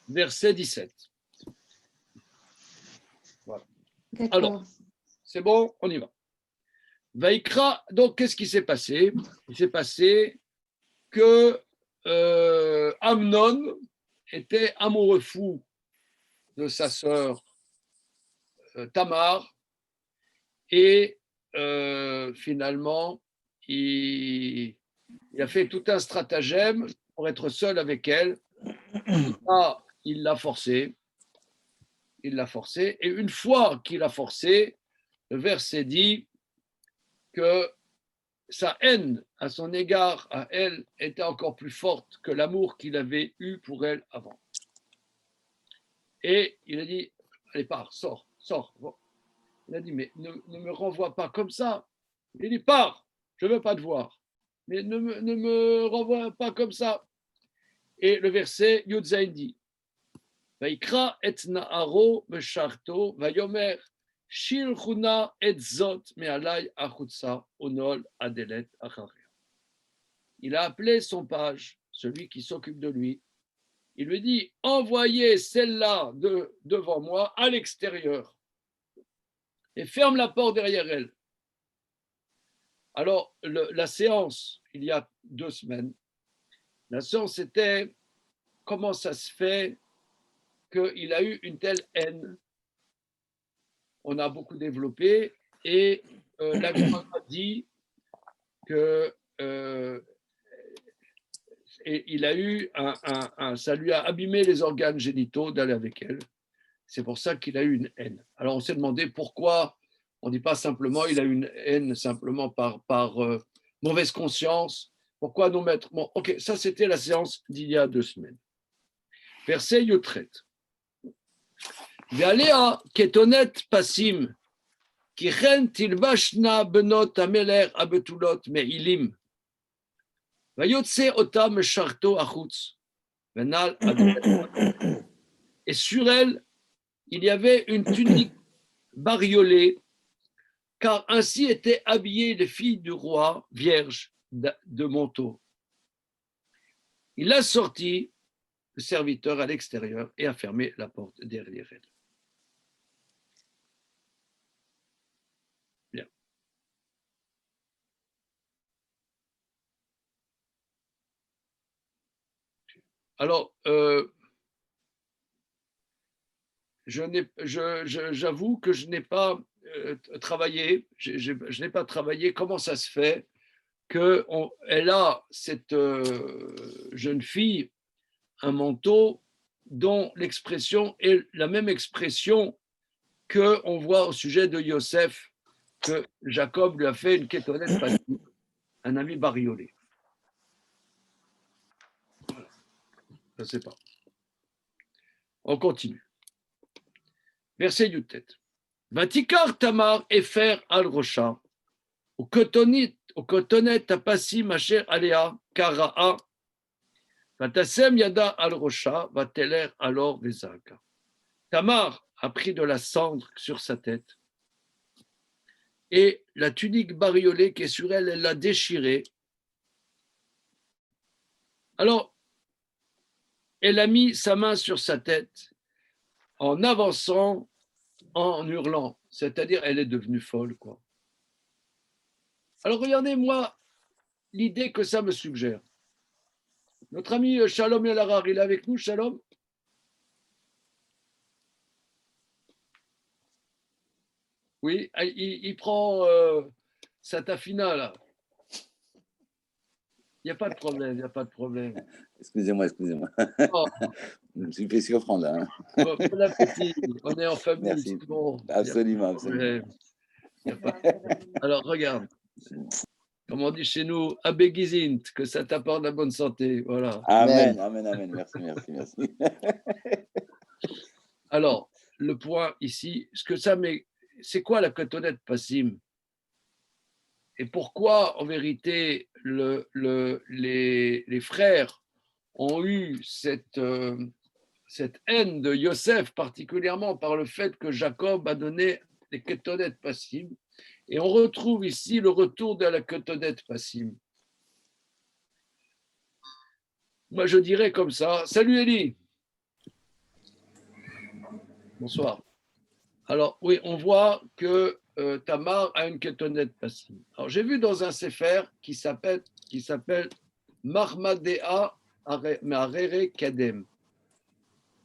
verset 17. Voilà. Alors, D'accord. c'est bon, on y va. Vaikra, donc qu'est-ce qui s'est passé? Il s'est passé que Amnon était amoureux fou de sa sœur Tamar et finalement il a fait tout un stratagème pour être seul avec elle. Il l'a forcé, et une fois qu'il a forcé, le verset dit que sa haine à son égard, à elle, était encore plus forte que l'amour qu'il avait eu pour elle avant. Et il a dit, allez, pars, sors, sors. Bon. Il a dit, mais ne me renvoie pas comme ça. Il dit, pars, je ne veux pas te voir. Mais ne me renvoie pas comme ça. Et le verset Yudzaïn dit, Vaikra et na'aro mesharto, vayomer, shilchuna et zot me'alai achutsa, onol adelet acharia. Il a appelé son page, celui qui s'occupe de lui. Il lui dit, envoyez celle-là devant moi à l'extérieur et ferme la porte derrière elle. Alors, la séance, il y a 2 semaines, la séance était comment ça se fait qu'il a eu une telle haine. On a beaucoup développé et la Gemara dit que et il a eu ça lui a abîmé les organes génitaux d'aller avec elle. C'est pour ça qu'il a eu une haine. Alors on s'est demandé pourquoi on ne dit pas simplement il a eu une haine simplement par mauvaise conscience. Pourquoi nous mettre. Bon, ok, ça c'était la séance d'il y a 2 semaines. Verset Yotret. Ve'alea ketonet pasim ki chen tilvashna benot ameler abetulot me'ilim. Vayotse otam mesharto achutz. Venal adelet. Et sur elle, il y avait une tunique bariolée, car ainsi étaient habillées les filles du roi vierges de manteau. Il a sorti le serviteur à l'extérieur et a fermé la porte derrière elle. Bien. Alors, j'avoue que je n'ai pas travaillé, je n'ai pas travaillé comment ça se fait qu'elle a, cette jeune fille, un manteau dont l'expression est la même expression qu'on voit au sujet de Yosef, que Jacob lui a fait une kétonnette passive, un ami bariolé. Voilà. Je ne sais pas. On continue. Verset Yutet. Vatikar Tamar Efer al Rocha, au cotonnet tapassi macher alea karaa, vatasem yada al Rocha, vateler alors vezaka. Tamar a pris de la cendre sur sa tête et la tunique bariolée qui est sur elle, elle l'a déchirée. Alors, elle a mis sa main sur sa tête en avançant, en hurlant. C'est-à-dire, elle est devenue folle, quoi. Alors, regardez-moi l'idée que ça me suggère. Notre ami Shalom Yelarar, il est avec nous, Shalom? Oui, il prend sa tafina, là. Il n'y a pas de problème, il n'y a pas de problème. Excusez-moi. Oh. Je me suis fait surprendre là. Hein. Bon appétit, on est en famille, Merci. c'est bon. Absolument. Alors, regarde. Comme on dit chez nous, Abegizint, que ça t'apporte la bonne santé. Voilà. Amen. Merci. Alors, le point ici, c'est quoi la cotonnette passim? Et pourquoi, en vérité, les frères ont eu cette haine de Yosef, particulièrement par le fait que Jacob a donné les cotonnettes passim? Et on retrouve ici le retour de la cotonnette passim. Moi, je dirais comme ça. Salut Elie. Bonsoir. Alors, oui, on voit que Tamar a une kétonet passive. Alors, j'ai vu dans un sefer qui s'appelle Marmadea Marere Kadem,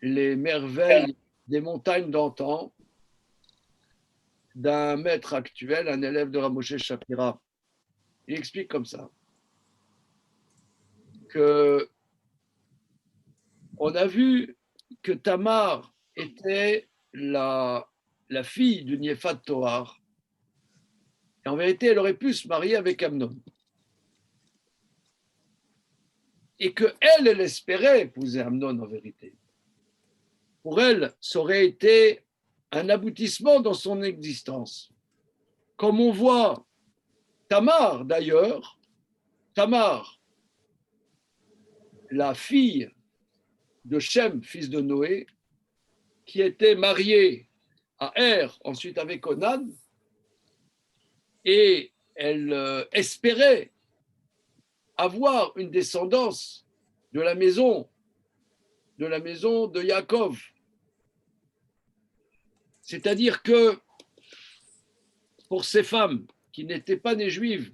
les merveilles des montagnes d'antan, d'un maître actuel, un élève de Ramoshe Shapira. Il explique comme ça que on a vu que Tamar était la fille du Niefat Toar. Et en vérité, elle aurait pu se marier avec Amnon. Et qu'elle, elle espérait épouser Amnon en vérité. Pour elle, ça aurait été un aboutissement dans son existence. Comme on voit Tamar, d'ailleurs, Tamar, la fille de Shem, fils de Noé, qui était mariée à Er, ensuite avec Onan, et elle espérait avoir une descendance de la maison de Yaakov. C'est-à-dire que pour ces femmes qui n'étaient pas nées juives,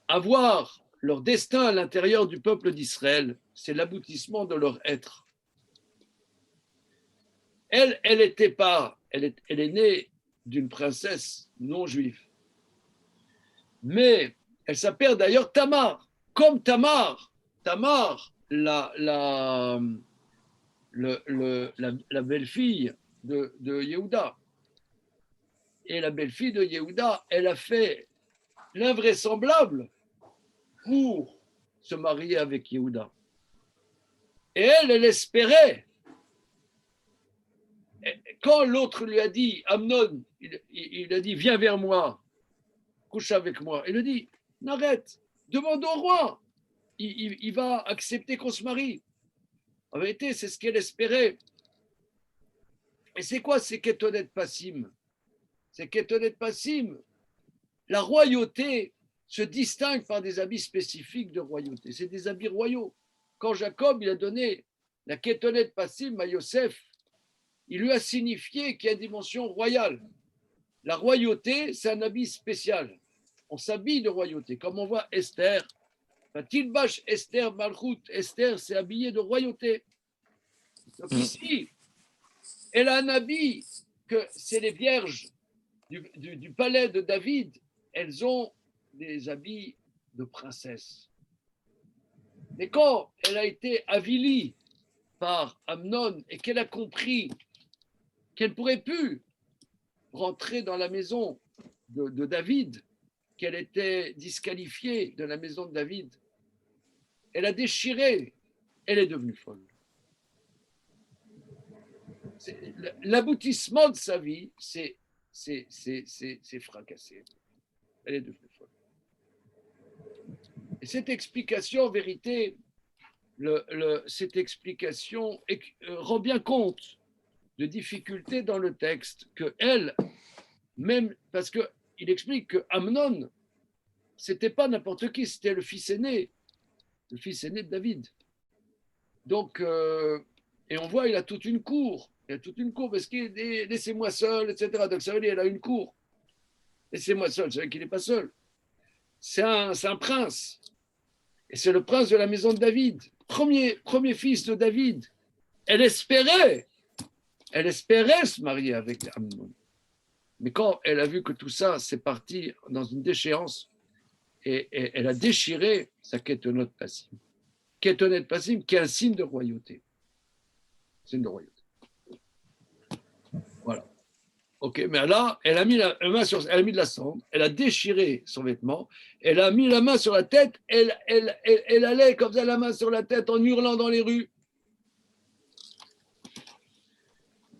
avoir leur destin à l'intérieur du peuple d'Israël, c'est l'aboutissement de leur être. Elle était pas, elle est née d'une princesse non juive. Mais elle s'appelle d'ailleurs Tamar, comme Tamar, la belle-fille de Yehuda. Et la belle-fille de Yehuda, elle a fait l'invraisemblable pour se marier avec Yehuda. Et elle espérait. Quand l'autre lui a dit, Amnon, il a dit, viens vers moi, couche avec moi. Il lui dit, n'arrête, demande au roi. Il va accepter qu'on se marie. En vérité, c'est ce qu'elle espérait. Et c'est quoi ces Ketonet Passim? Ces Ketonet Passim, la royauté se distingue par des habits spécifiques de royauté. C'est des habits royaux. Quand Jacob il a donné la Ketonet Passim à Yosef, il lui a signifié qu'il y a une dimension royale. La royauté, c'est un habit spécial. On s'habille de royauté. Comme on voit Esther, Tilbash Esther Malchut, Esther s'est habillée de royauté. Donc ici, elle a un habit que c'est les vierges du palais de David, elles ont des habits de princesse. Mais quand elle a été avilie par Amnon et qu'elle a compris qu'elle ne pourrait plus rentrer dans la maison de David, qu'elle était disqualifiée de la maison de David, elle a déchiré, elle est devenue folle. L'aboutissement de sa vie, c'est fracassé. Elle est devenue folle. Et cette explication, en vérité, cette explication rend bien compte de difficultés dans le texte, que elle, même parce qu'il explique que Amnon, c'était pas n'importe qui, c'était le fils aîné de David. Donc, et on voit, il a toute une cour. Il a toute une cour parce qu'il dit laissez-moi seul, etc. Donc ça veut dire elle a une cour. Laissez-moi seul, c'est vrai qu'il n'est pas seul. C'est un prince. Et c'est le prince de la maison de David. Premier fils de David. Elle espérait se marier avec Amnon. Mais quand elle a vu que tout ça, c'est parti dans une déchéance, et elle a déchiré sa Ketonet Passim. Ketonet Passim, qui est un signe de royauté. Signe de royauté. Voilà. Ok, mais là, elle a mis la main sur, elle a mis de la cendre, elle a déchiré son vêtement, elle a mis la main sur la tête, elle allait comme ça la main sur la tête en hurlant dans les rues.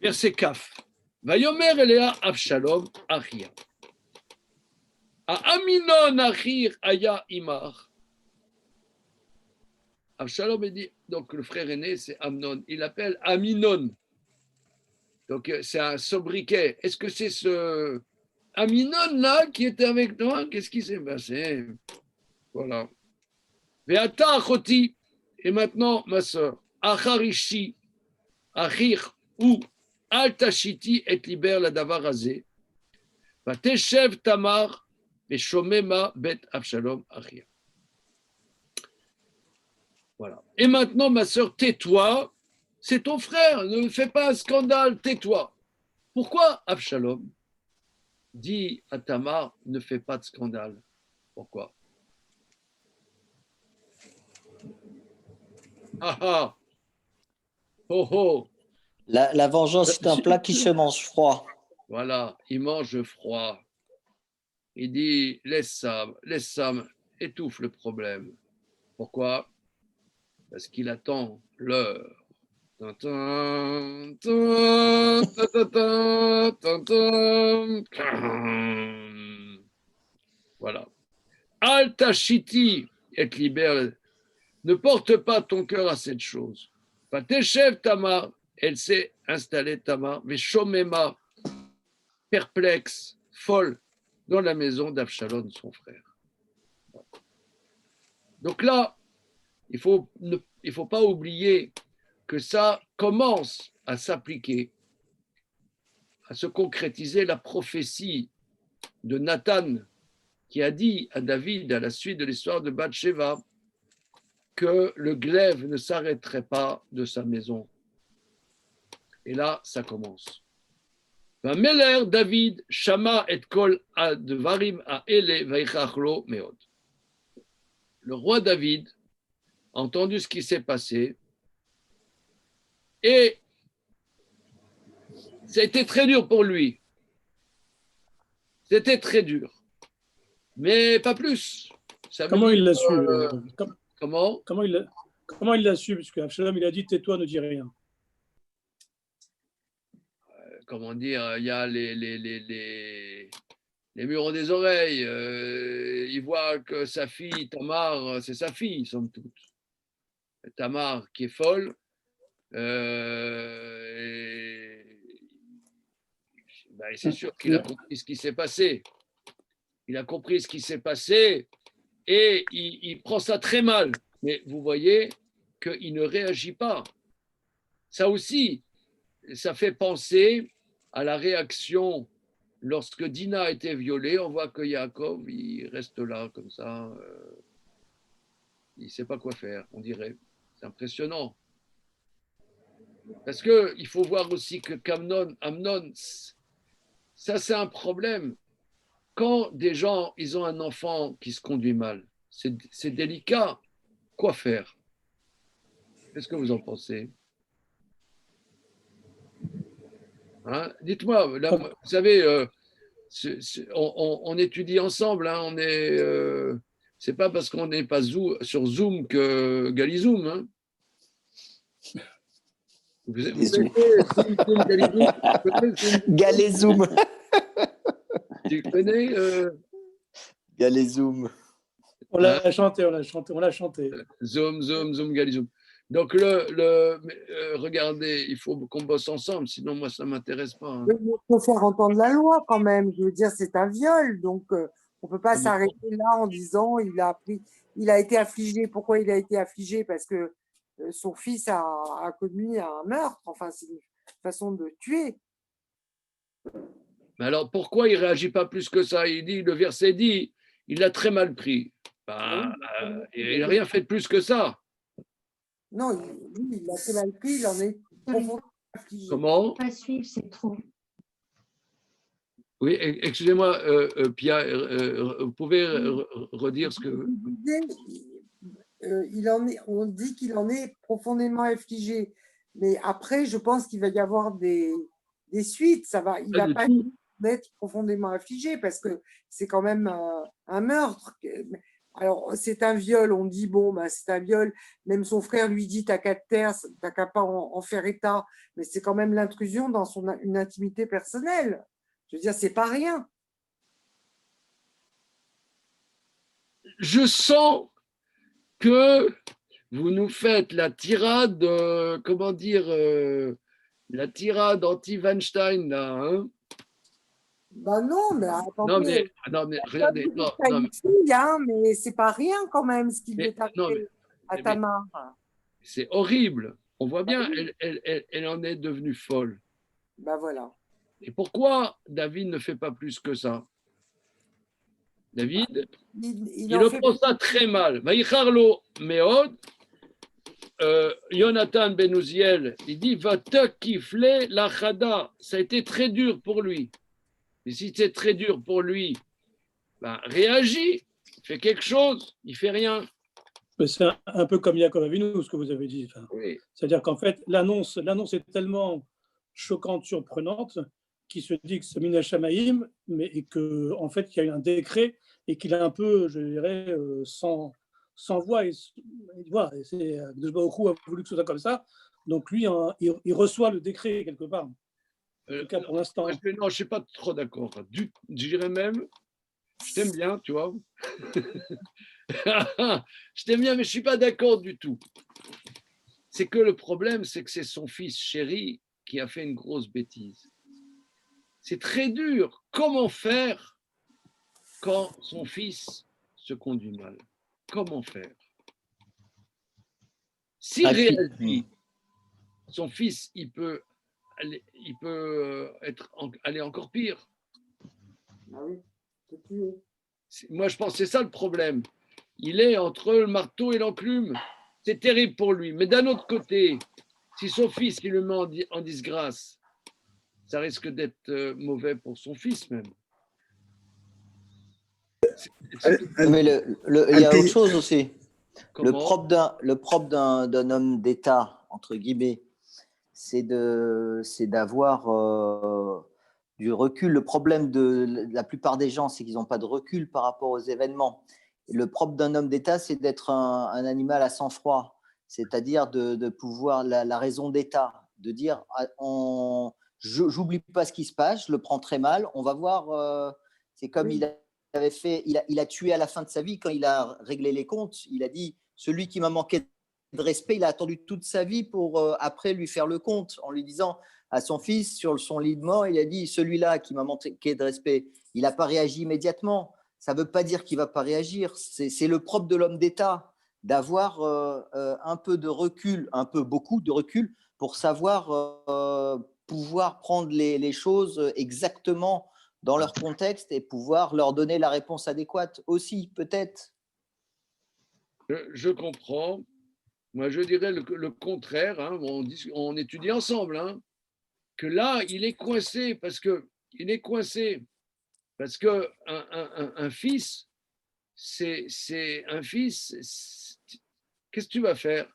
Verset Kaf. Vayomer Elea Avshalom Achia. A Aminon Achir Aya Imar. Avshalom dit, donc le frère aîné c'est Amnon, il l'appelle Aminon. Donc c'est un sobriquet. Est-ce que c'est ce Aminon là qui était avec toi? Qu'est-ce qui s'est passé? Voilà. Veata Achoti. Et maintenant ma soeur. Acharishi, Achir, ou Al Tashiti et libère la davar azé. Vateshev Tamar, et Shomema bet Avshalom Achia. Voilà. Et maintenant, ma sœur, tais-toi. C'est ton frère, ne fais pas un scandale, tais-toi. Pourquoi Avshalom dit à Tamar, ne fais pas de scandale? Pourquoi? Ah ah, oh oh. La vengeance est un plat qui se mange froid. Voilà, il mange froid. Il dit, laisse ça, étouffe le problème. Pourquoi? Parce qu'il attend l'heure. Tintin, tin, tintin, tintin, tin. Voilà. Al tachiti et libère. Ne porte pas ton cœur à cette chose. Vateshev Tamar, elle s'est installée Tamar, mais Shomema, perplexe, folle, dans la maison d'Avshalom, son frère. Donc là, il ne faut pas oublier que ça commence à s'appliquer, à se concrétiser la prophétie de Nathan qui a dit à David, à la suite de l'histoire de Bathsheba, que le glaive ne s'arrêterait pas de sa maison. Et là, ça commence. Meler David, Shama et Kol Advarim a Ele Vaichachlo Meod. Le roi David a entendu ce qui s'est passé et c'était très dur pour lui. C'était très dur. Mais pas plus. Comment il l'a su Comment il l'a su? Parce qu'Absalom, il a dit, tais-toi, ne dis rien. Comment dire, il y a les murs ont des oreilles. Il voit que sa fille, Tamar, c'est sa fille, somme toute. Tamar qui est folle. C'est sûr qu'il a compris ce qui s'est passé. Il a compris ce qui s'est passé et il prend ça très mal. Mais vous voyez qu'il ne réagit pas. Ça aussi, ça fait penser à la réaction lorsque Dina a été violée. On voit que Yaakov, il reste là comme ça. Il ne sait pas quoi faire, on dirait. C'est impressionnant. Parce qu'il faut voir aussi que Amnon, ça c'est un problème. Quand des gens, ils ont un enfant qui se conduit mal, c'est délicat. Quoi faire? Qu'est-ce que vous en pensez? Hein? Dites-moi, là, vous savez, on étudie ensemble. Hein, on est, c'est pas parce qu'on n'est pas sur Zoom que Galizoom. Hein. Vous Zoom, Galizoom. Galézoom. Tu connais Galézoom. On l'a chanté, on l'a chanté. Zoom, Galizoom. Donc, regardez, il faut qu'on bosse ensemble, sinon moi, ça ne m'intéresse pas. Hein. Il faut faire entendre la loi quand même. Je veux dire, c'est un viol. Donc, on ne peut pas s'arrêter là en disant il a été affligé. Pourquoi il a été affligé? Parce que son fils a commis un meurtre. Enfin, c'est une façon de tuer. Mais alors, pourquoi il ne réagit pas plus que ça? Le verset dit, il l'a très mal pris. Il n'a rien fait de plus que ça. Non, il a très mal pris, il en est profondément affligé. Comment? Pas suivre, c'est trop. Oui, excusez-moi, Pia, vous pouvez redire ce que... On dit qu'il en est profondément affligé. Mais après, je pense qu'il va y avoir des suites. Il ne va pas être profondément affligé parce que c'est quand même un meurtre. Alors, c'est un viol, on dit, c'est un viol. Même son frère lui dit, t'as qu'à te taire, t'as qu'à pas en faire état. Mais c'est quand même l'intrusion dans une intimité personnelle. Je veux dire, c'est pas rien. Je sens que vous nous faites la tirade, la tirade anti-Weinstein, là, hein? Non, mais attendez. Non, mais regardez. Mais c'est pas rien quand même ce qui lui est arrivé à Tamar. C'est horrible. On voit bien, elle en est devenue folle. Ben voilà. Et pourquoi David ne fait pas plus que ça? David, Il il en le fait prend ça très mal. Vaïcharlo Meod, Jonathan Ben Uziel, il dit va te kifler la chada. Ça a été très dur pour lui. Et si c'est très dur pour lui, ben, réagis, fais quelque chose, il fait rien. Mais c'est un peu comme Yaakov Avinu, ce que vous avez dit. Enfin, Oui. c'est-à-dire qu'en fait, l'annonce est tellement choquante, surprenante, qu'il se dit que c'est Mina Shamaïm, mais et que en fait, il y a eu un décret et qu'il a un peu, je dirais, sans voix. Et voilà, Akadosh Baruch Hu a voulu que ce soit comme ça. Donc lui, il reçoit le décret quelque part. En tout cas, pour l'instant. Non, je ne suis pas trop d'accord. Je dirais même, je t'aime bien, tu vois. Je t'aime bien, mais je ne suis pas d'accord du tout. C'est que le problème, c'est que c'est son fils chéri qui a fait une grosse bêtise. C'est très dur. Comment faire quand son fils se conduit mal? Comment faire? S'il réagit, son fils, il peut aller encore pire. Ah oui, c'est tué. Moi, je pense que c'est ça le problème. Il est entre le marteau et l'enclume. C'est terrible pour lui. Mais d'un autre côté, si son fils il le met en disgrâce, ça risque d'être mauvais pour son fils même. Mais il y a autre chose aussi. Le Comment? propre d'un homme d'État, entre guillemets, c'est d'avoir du recul. Le problème de la plupart des gens, c'est qu'ils n'ont pas de recul par rapport aux événements. Et le propre d'un homme d'État, c'est d'être un animal à sang-froid, c'est-à-dire de pouvoir la raison d'État, de dire j'oublie pas ce qui se passe, je le prends très mal, on va voir. C'est comme Oui. il avait fait, il a tué à la fin de sa vie quand il a réglé les comptes. Il a dit celui qui m'a manqué de respect, il a attendu toute sa vie pour après lui faire le compte en lui disant à son fils sur son lit de mort, il a dit celui-là qui m'a manqué de respect, il n'a pas réagi immédiatement. Ça ne veut pas dire qu'il ne va pas réagir. C'est le propre de l'homme d'État d'avoir un peu de recul, beaucoup de recul pour savoir pouvoir prendre les choses exactement dans leur contexte et pouvoir leur donner la réponse adéquate aussi, peut-être. Je comprends. Moi, je dirais le contraire. Hein. On étudie ensemble. Hein, que là, il est coincé parce que un fils, c'est un fils. Qu'est-ce que tu vas faire?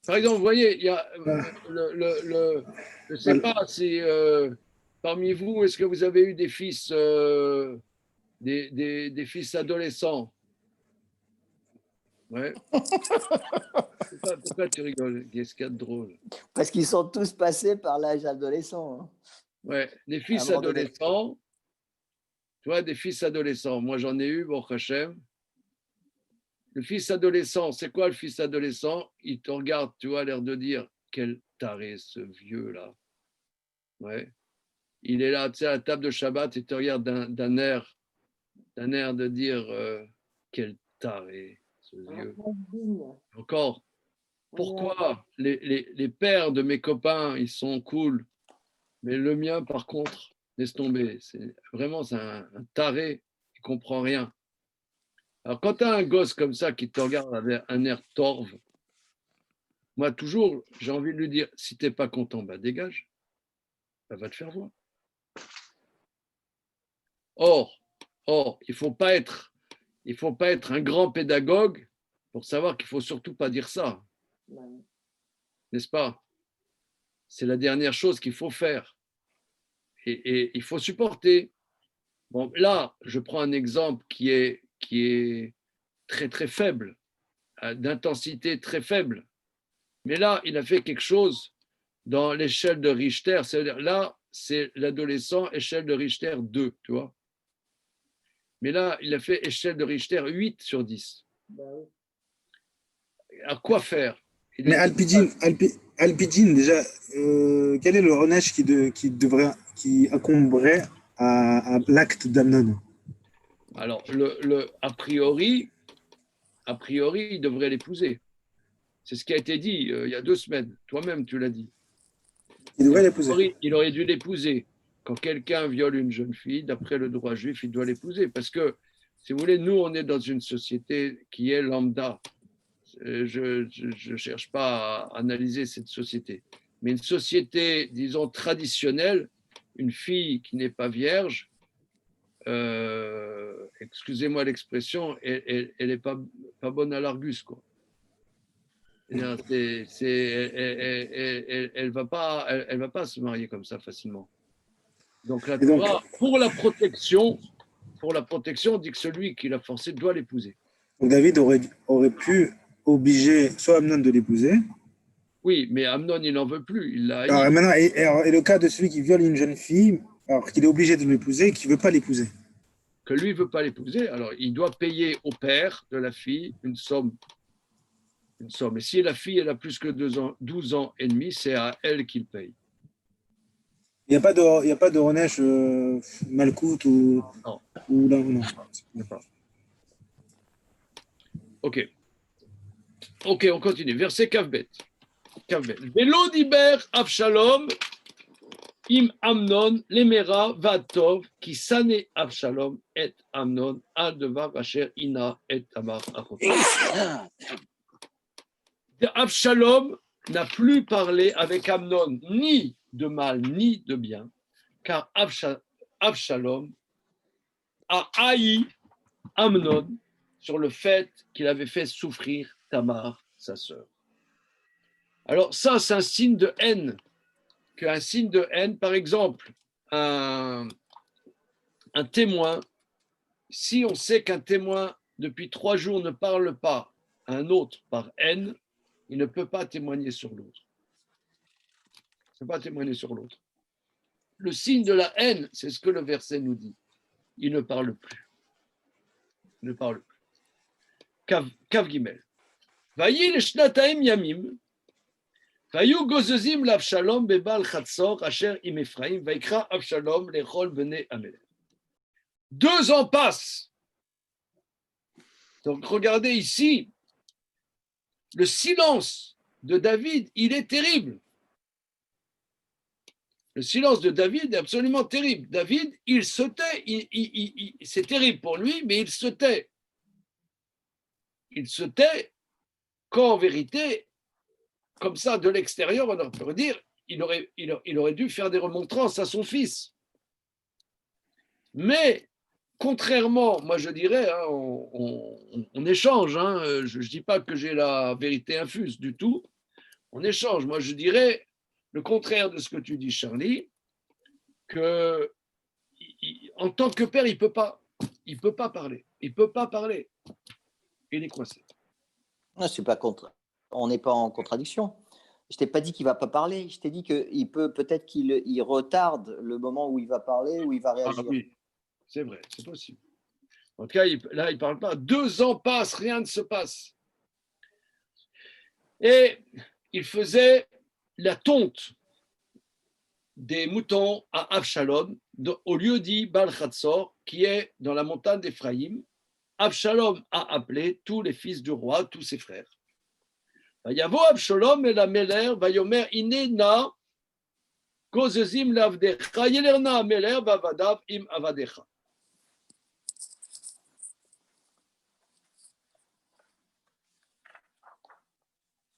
Par exemple, vous voyez, il y a je ne sais pas si parmi vous, est-ce que vous avez eu des fils, des fils adolescents? Ouais. Pourquoi tu rigoles? Qu'est-ce qu'il y a de drôle? Parce qu'ils sont tous passés par l'âge adolescent. Hein. Ouais, des fils adolescents. Tu vois, des fils adolescents. Moi, j'en ai eu, bon, Hachem. Le fils adolescent, c'est quoi le fils adolescent? Il te regarde, tu vois, l'air de dire quel taré ce vieux-là. Ouais. Il est là, tu sais, à la table de Shabbat, il te regarde d'un air de dire quel taré ce vieux. Encore, pourquoi les pères de mes copains, ils sont cool, mais le mien, par contre, laisse tomber. C'est un taré qui comprend rien. Alors, quand tu as un gosse comme ça qui te regarde avec un air torve, moi, toujours, j'ai envie de lui dire, si tu n'es pas content, bah, dégage. Ça va te faire voir. Or, il ne faut pas être un grand pédagogue pour savoir qu'il ne faut surtout pas dire ça. N'est-ce pas? C'est la dernière chose qu'il faut faire. Et il faut supporter. Bon, là, je prends un exemple qui est très, très faible, d'intensité très faible. Mais là, il a fait quelque chose dans l'échelle de Richter. C'est-à-dire, là, c'est l'adolescent, échelle de Richter 2, tu vois. Mais là, il a fait échelle de Richter 8 sur 10. Alors, quoi faire? Mais Alpidine, déjà, quel est le renage qui incomberait à l'acte d'Amnon? Alors, a priori, il devrait l'épouser. C'est ce qui a été dit il y a 2 semaines. Toi-même, tu l'as dit. Il devrait l'épouser. Il aurait dû l'épouser. Quand quelqu'un viole une jeune fille, d'après le droit juif, il doit l'épouser. Parce que, si vous voulez, nous, on est dans une société qui est lambda. Je ne cherche pas à analyser cette société. Mais une société, disons, traditionnelle, une fille qui n'est pas vierge, excusez-moi l'expression, elle n'est pas bonne à l'argus, quoi. Elle va pas se marier comme ça facilement. Donc la Torah, pour la protection, on dit que celui qui l'a forcé doit l'épouser. Donc David aurait pu obliger soit Amnon de l'épouser. Oui, mais Amnon, il n'en veut plus. Il l'a haï. Alors maintenant, et le cas de celui qui viole une jeune fille, alors qu'il est obligé de l'épouser, et qui ne veut pas l'épouser. Que lui ne veut pas l'épouser, alors il doit payer au père de la fille une somme. Et si la fille elle a plus que 12 ans et demi, c'est à elle qu'il paye. Il n'y a pas de Ronesh Malkout ou là, non. Ok, on continue. Verset Kavbet. Velo diber Avshalom im Amnon lemera vatov ki sane Avshalom et Amnon al devar asher ina et tamar achot. Avshalom n'a plus parlé avec Amnon ni de mal ni de bien, car Avshalom a haï Amnon sur le fait qu'il avait fait souffrir Tamar, sa sœur. Alors ça, c'est un signe de haine. Qu'un signe de haine, par exemple, un témoin, si on sait qu'un témoin, depuis 3 jours, ne parle pas à un autre par haine, il ne peut pas témoigner sur l'autre. Il ne peut pas témoigner sur l'autre. Le signe de la haine, c'est ce que le verset nous dit. Il ne parle plus. Il ne parle plus. Kav Gimel. Vayi leshnataim yamim, vayu gozezim l'Avshalom bebal chatzor asher im Ephraim, vaikra Avshalom lechol bnei Amelech. 2 ans passent. Donc regardez ici, le silence de David, il est terrible. Le silence de David est absolument terrible. David, il se tait. C'est terrible pour lui, mais il se tait. Il se tait quand, en vérité, comme ça, de l'extérieur, on pourrait dire, il aurait dû faire des remontrances à son fils. Mais, contrairement, moi je dirais, hein, on échange, hein, je ne dis pas que j'ai la vérité infuse du tout, on échange. Moi je dirais le contraire de ce que tu dis, Charlie, que en tant que père, il ne peut pas parler. Il ne peut pas parler. Il est coincé. Non, c'est pas contre. On n'est pas en contradiction. Je t'ai pas dit qu'il va pas parler. Je t'ai dit qu'il peut-être qu'il retarde le moment où il va parler, où il va réagir. Ah oui, c'est vrai, c'est possible. En tout cas, là, il ne parle pas. 2 ans passent, rien ne se passe. Et il faisait la tonte des moutons à Avshalom, au lieu dit Baal Chatzor, qui est dans la montagne d'Éphraïm. Avshalom a appelé tous les fils du roi, tous ses frères. Vayavo Avshalom el Ameler, vayomer inena kozezim lavdecha, yelerna Ameler vavadav im avadecha.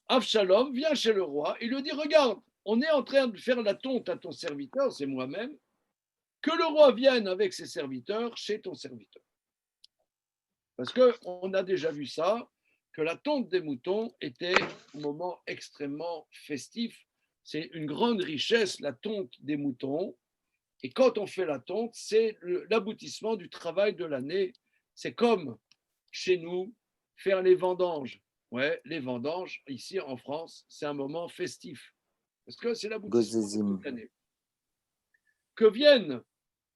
Avshalom vient chez le roi et lui dit, regarde, on est en train de faire la tonte à ton serviteur, c'est moi-même, que le roi vienne avec ses serviteurs chez ton serviteur. Parce qu'on a déjà vu ça, que la tonte des moutons était un moment extrêmement festif. C'est une grande richesse, la tonte des moutons. Et quand on fait la tonte, c'est l'aboutissement du travail de l'année. C'est comme chez nous, faire les vendanges. Ouais, les vendanges, ici en France, c'est un moment festif. Parce que c'est l'aboutissement de toute l'année. Que vienne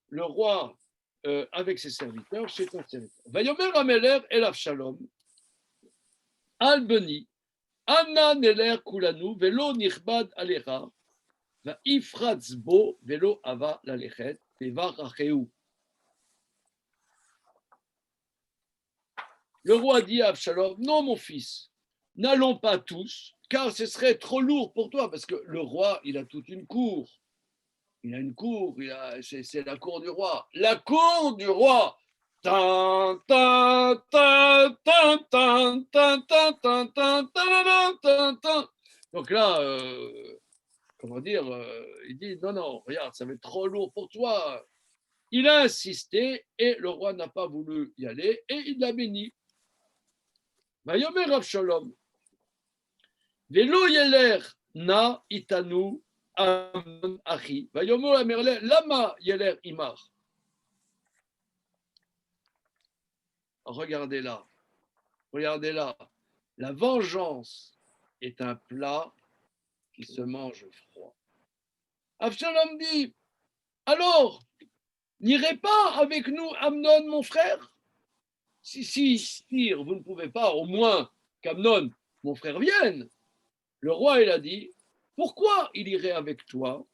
le roi avec ses serviteurs chez ton serviteur. Vayomer Ameler el Avshalom, al beni, Anna neler kulanu, velo nichbad alecha, va ifratz bo, velo ava lalechet, tevar acheu. Le roi dit à Avshalom, non mon fils, n'allons pas tous, car ce serait trop lourd pour toi, parce que le roi, il a toute une cour. Il a une cour, c'est la cour du roi. La cour du roi. Tan, tan, tan, tan, tan, tan, tan, tan, tan, tan, tan, tan. Donc là, comment dire, il dit non, non, regarde, ça va être trop lourd pour toi. Il a insisté et le roi n'a pas voulu y aller et il l'a béni. Vayomer Avshalom. Velo yeler na itanu Amnon achi. Vayomer Amerle lama yeler imar. Regardez là. Regardez là. La vengeance est un plat qui se mange froid. Avshalom dit, alors, n'irez pas avec nous Amnon, mon frère? Si, sire, vous ne pouvez pas, au moins qu'Amnon, mon frère, vienne. Le roi, il a dit, pourquoi il irait avec toi?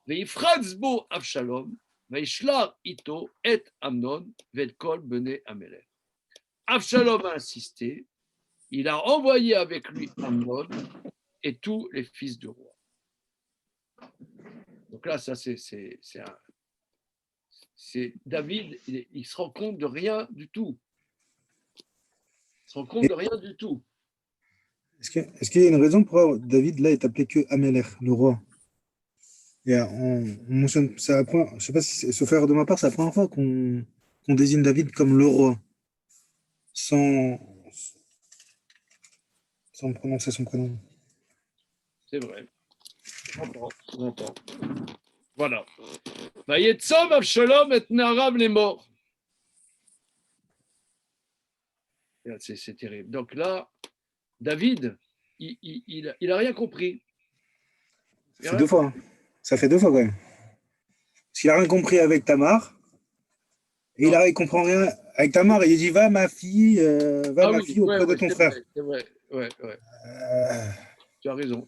Veifratzbo Avshalom, veishlar ito et Amnon, vet kol bene Amelech. Avshalom a insisté, il a envoyé avec lui Amnon et tous les fils du roi. Donc là, ça c'est David, il se rend compte de rien du tout. Il se rend compte de rien du tout. Est-ce qu'il y a une raison pour David là est appelé que Amelech, le roi? Et on mentionne, je ne sais pas si, sauf erreur de ma part, c'est la première fois qu'on désigne David comme le roi, sans prononcer son prénom. C'est vrai. J'entends. Voilà. Vayetzov Avshalom et Narav les morts. C'est terrible. Donc là, David, il a rien compris. Ça fait deux fois. Hein. Ça fait deux fois quand même. Parce qu'il n'a rien compris avec Tamar. Et il comprend rien avec Tamar. Il dit va ma fille, auprès de ton frère. C'est vrai. Ouais. Tu as raison.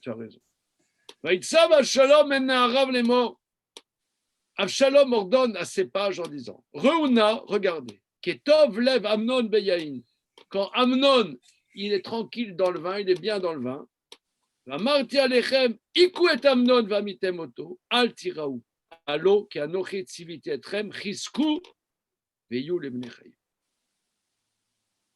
Vayetzov Avshalom et Narav les morts. Avshalom ordonne à ses pages en disant Reuna, regardez, Ketov lève Amnon Beyaïn. Quand Amnon, il est tranquille dans le vin, il est bien dans le vin. Amarti alechem, iku et Amnon vamitemoto, al tiraou. Allo, ki anochi tziviti etrem, chisku, veyu lebnechayim.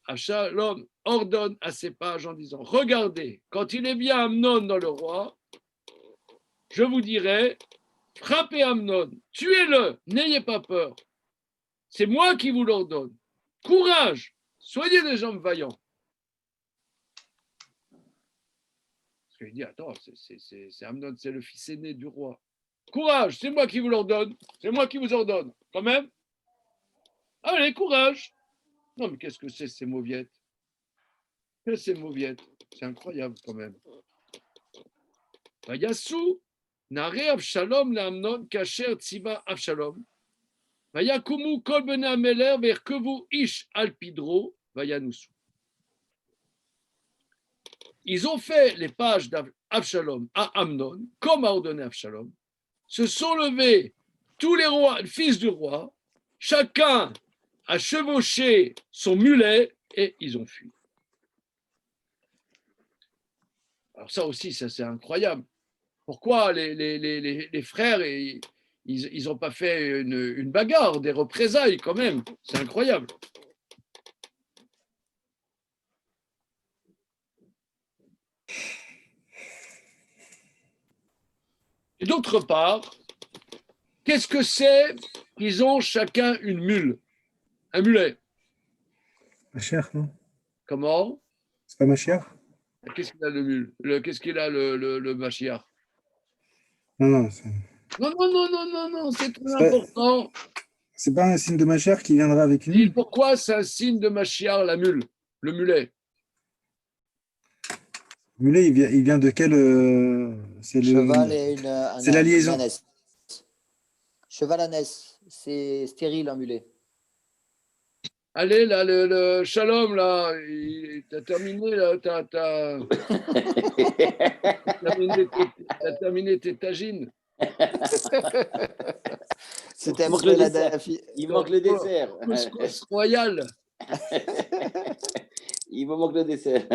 Avshalom ordonne à ses pages en disant regardez, quand il est bien Amnon dans le roi, je vous dirai frappez Amnon, tuez-le, n'ayez pas peur. C'est moi qui vous l'ordonne. Courage, soyez des hommes vaillants. Parce qu'il dit, attends, c'est Amnon, c'est le fils aîné du roi. Courage, c'est moi qui vous l'ordonne. C'est moi qui vous ordonne. Quand même. Allez, courage. Non, mais qu'est-ce que c'est ces mauviettes? Qu'est-ce que ces mauviettes? C'est incroyable quand même. Yassou. Nare Avshalom le Amnon kacher tziva Avshalom. Vayakumu kol bene Ameler verkevu ish al pidro vayanusu. Ils ont fait les pages d'Avshalom à Amnon, comme a ordonné Avshalom. Se sont levés tous les rois, fils du roi, chacun a chevauché son mulet et ils ont fui. Alors ça aussi, ça c'est incroyable. Pourquoi les frères, ils n'ont pas fait une bagarre, des représailles quand même? C'est incroyable. Et d'autre part, qu'est-ce que c'est qu'ils ont chacun une mule? Un mulet. Machiach, non? Comment? C'est pas Machiach? Qu'est-ce qu'il a le mule? Qu'est-ce qu'il a le Mashiach? Non. Non, c'est très important. C'est pas un signe de Machiach qui viendra avec une mule? Pourquoi c'est un signe de Mashiach, la mule? Le mulet? Le mulet, il vient de quel... c'est cheval et c'est la liaison. Une ânesse. Cheval ânesse, c'est stérile un mulet. Allez, là, le Shalom, là, t'as terminé, là, t'as terminé tes tagines. C'était Il manque le dessert. Il manque le dessert. Couscous royal. Il me manque le dessert.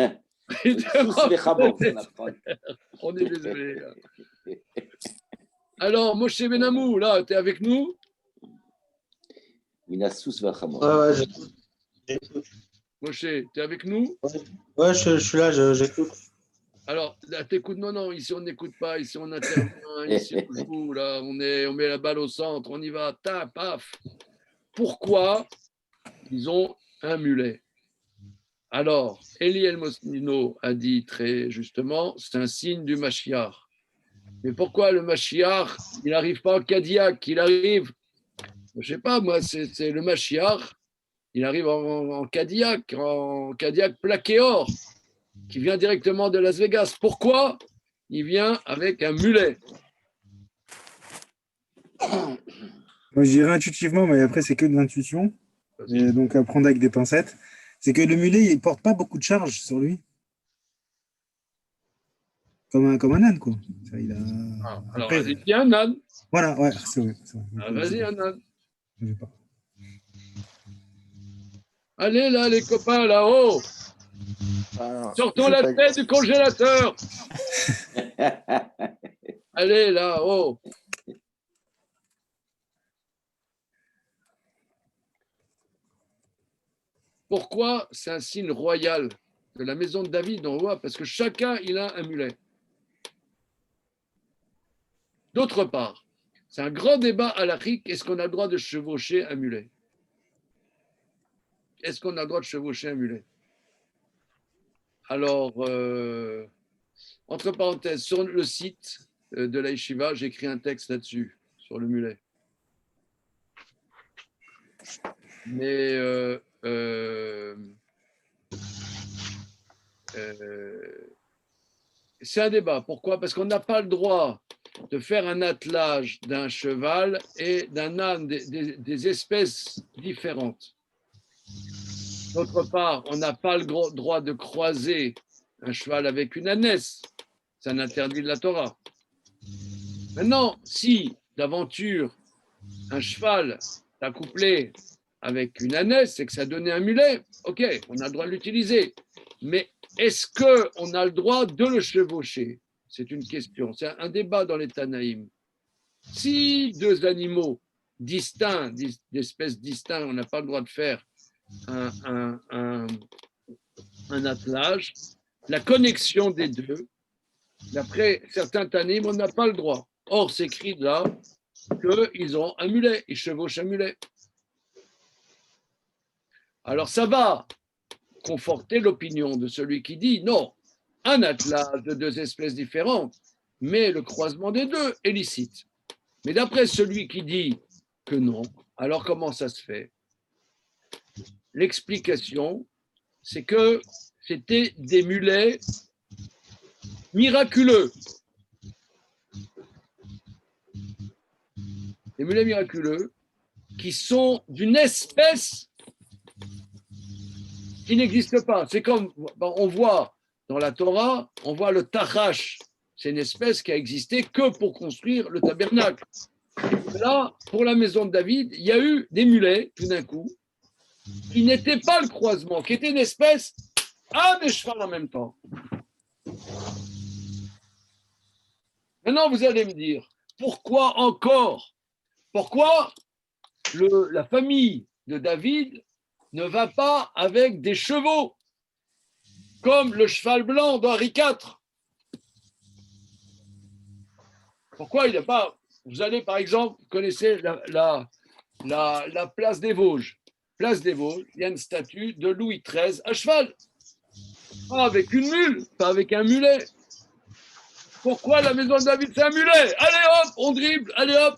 Sous Bechamot, on apprend. On est désolé. Alors, Moshe Benamou, là, tu es avec nous? Minassus Bechamot. Ouais, Moshe, tu es avec nous? ouais, je suis là, j'écoute. Alors, là, t'écoutes, non, ici on n'écoute pas, ici on intervient, ici on joue, là, on met la balle au centre, on y va, tap, paf. Pourquoi ils ont un mulet? Alors, Eliel Mosnino a dit très justement, c'est un signe du Mashiach. Mais pourquoi le Mashiach, il n'arrive pas en Cadillac, il arrive, je ne sais pas, moi, c'est le Mashiach, il arrive en Cadillac plaqué or, qui vient directement de Las Vegas. Pourquoi? Il vient avec un mulet. Moi, je dirais intuitivement, mais après, c'est que de l'intuition. Et donc, à prendre avec des pincettes. C'est que le mulet, il ne porte pas beaucoup de charge sur lui. Comme un âne, quoi. Ça, il a... Alors, Après, vas-y, un âne. voilà, ouais, c'est vrai. Vas-y, un âne. Je sais pas. Allez, là, les copains, là-haut. Sortons la tête du congélateur. Allez, là-haut. Pourquoi c'est un signe royal de la maison de David, on voit, parce que chacun, il a un mulet. D'autre part, c'est un grand débat halachique, est-ce qu'on a le droit de chevaucher un mulet? Est-ce qu'on a le droit de chevaucher un mulet? Alors, entre parenthèses, sur le site de la Yeshiva, j'ai écrit un texte là-dessus, sur le mulet. Mais c'est un débat. Pourquoi? Parce qu'on n'a pas le droit de faire un attelage d'un cheval et d'un âne, des espèces différentes. D'autre part, on n'a pas le droit de croiser un cheval avec une ânesse. C'est un interdit de la Torah. Maintenant, si d'aventure un cheval accouplé avec une ânesse et que ça donnait un mulet, ok, on a le droit de l'utiliser. Mais est-ce qu'on a le droit de le chevaucher? C'est une question. C'est un débat dans les Tanaïm. Si deux animaux distincts, d'espèces distinctes, on n'a pas le droit de faire un attelage, la connexion des deux, d'après certains Tanaïm, on n'a pas le droit. Or, c'est écrit là qu'ils ont un mulet, ils chevauchent un mulet. Alors, ça va conforter l'opinion de celui qui dit non, un attelage de deux espèces différentes, mais le croisement des deux est licite. Mais d'après celui qui dit que non, alors comment ça se fait? L'explication, c'est que c'était des mulets miraculeux. Des mulets miraculeux qui sont d'une espèce qui n'existe pas. C'est comme, on voit dans la Torah, on voit le tachash. C'est une espèce qui a existé que pour construire le tabernacle. Là, pour la maison de David, il y a eu des mulets, tout d'un coup, qui n'étaient pas le croisement, qui étaient une espèce à des chevaux en même temps. Maintenant, vous allez me dire, pourquoi encore? Pourquoi la famille de David ne va pas avec des chevaux, comme le cheval blanc d'Henri IV? Pourquoi il n'y a pas... Vous allez, par exemple, vous connaissez la place des Vosges. Place des Vosges, il y a une statue de Louis XIII à cheval. Pas avec une mule, pas avec un mulet. Pourquoi la maison de David, c'est un mulet? Allez hop, on dribble, allez hop.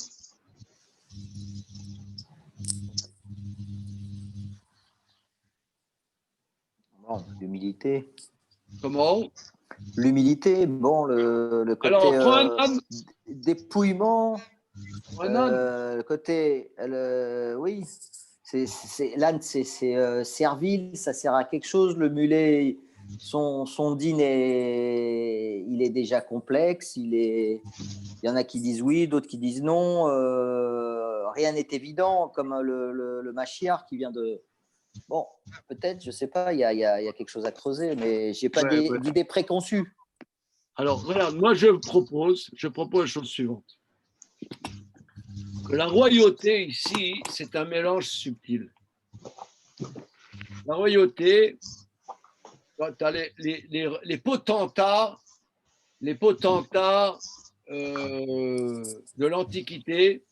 Bon, l'humilité. Comment? L'humilité, bon, le côté Alors, prends un âne. dépouillement, Un âne. le côté, oui, l'âne, c'est servile, ça sert à quelque chose. Le mulet, son dîne il est déjà complexe. Il y en a qui disent oui, d'autres qui disent non. Rien n'est évident, comme le Mashiach qui vient de Bon, peut-être, je ne sais pas, il y a quelque chose à creuser, mais je n'ai pas Ouais, ouais. d'idée préconçue. Alors, regarde, moi, je propose la chose suivante. Que la royauté, ici, c'est un mélange subtil. La royauté, tu as les potentats de l'Antiquité,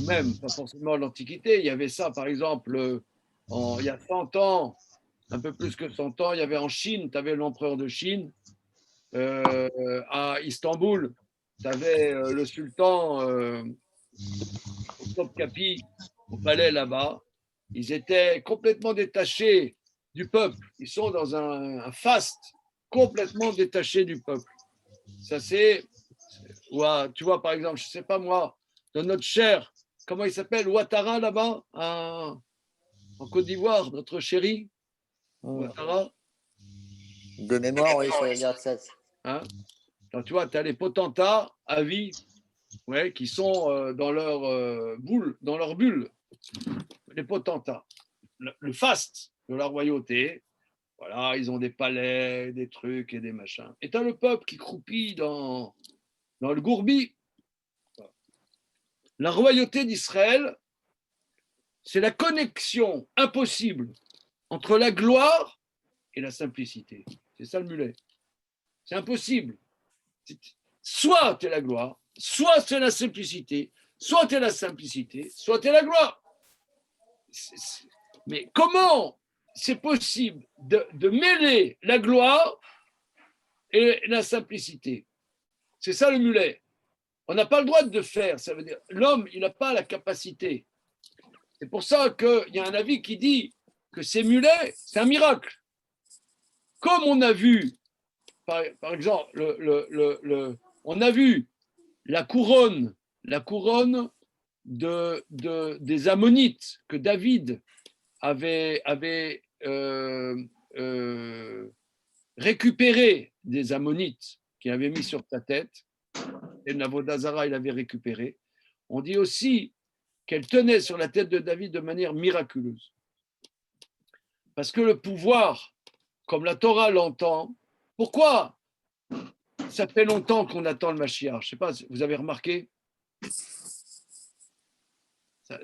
même pas forcément l'Antiquité, il y avait ça, par exemple, il y a 100 ans, un peu plus que 100 ans, il y avait en Chine, tu avais l'empereur de Chine, à Istanbul, tu avais le sultan au Topkapi, au palais là-bas. Ils étaient complètement détachés du peuple. Ils sont dans un faste complètement détaché du peuple. Ça, c'est. Tu vois, par exemple, je ne sais pas moi, de notre cher, comment il s'appelle, Ouattara là-bas, en Côte d'Ivoire, notre chéri, Ouattara. De mémoire, oui, ça veut dire que ça. Hein. Alors, tu vois, tu as les potentats à vie, ouais, qui sont dans leur bulle, les potentats. Le faste de la royauté, voilà, ils ont des palais, des trucs et des machins. Et tu as le peuple qui croupit dans le gourbi. La royauté d'Israël, c'est la connexion impossible entre la gloire et la simplicité. C'est ça le mulet. C'est impossible. Soit tu es la gloire, soit tu es la simplicité, soit tu es la simplicité, soit tu es la gloire. Mais comment c'est possible de mêler la gloire et la simplicité? C'est ça le mulet. On n'a pas le droit de le faire. Ça veut dire l'homme, il n'a pas la capacité. C'est pour ça qu'il y a un avis qui dit que ces mulets, c'est un miracle. Comme on a vu, par exemple, on a vu la couronne des Ammonites que David avait récupéré des Ammonites qu'il avait mis sur sa tête, et Navodazara, il avait récupéré. On dit aussi qu'elle tenait sur la tête de David de manière miraculeuse. Parce que le pouvoir, comme la Torah l'entend, pourquoi ça fait longtemps qu'on attend le Mashiach? Je ne sais pas, vous avez remarqué?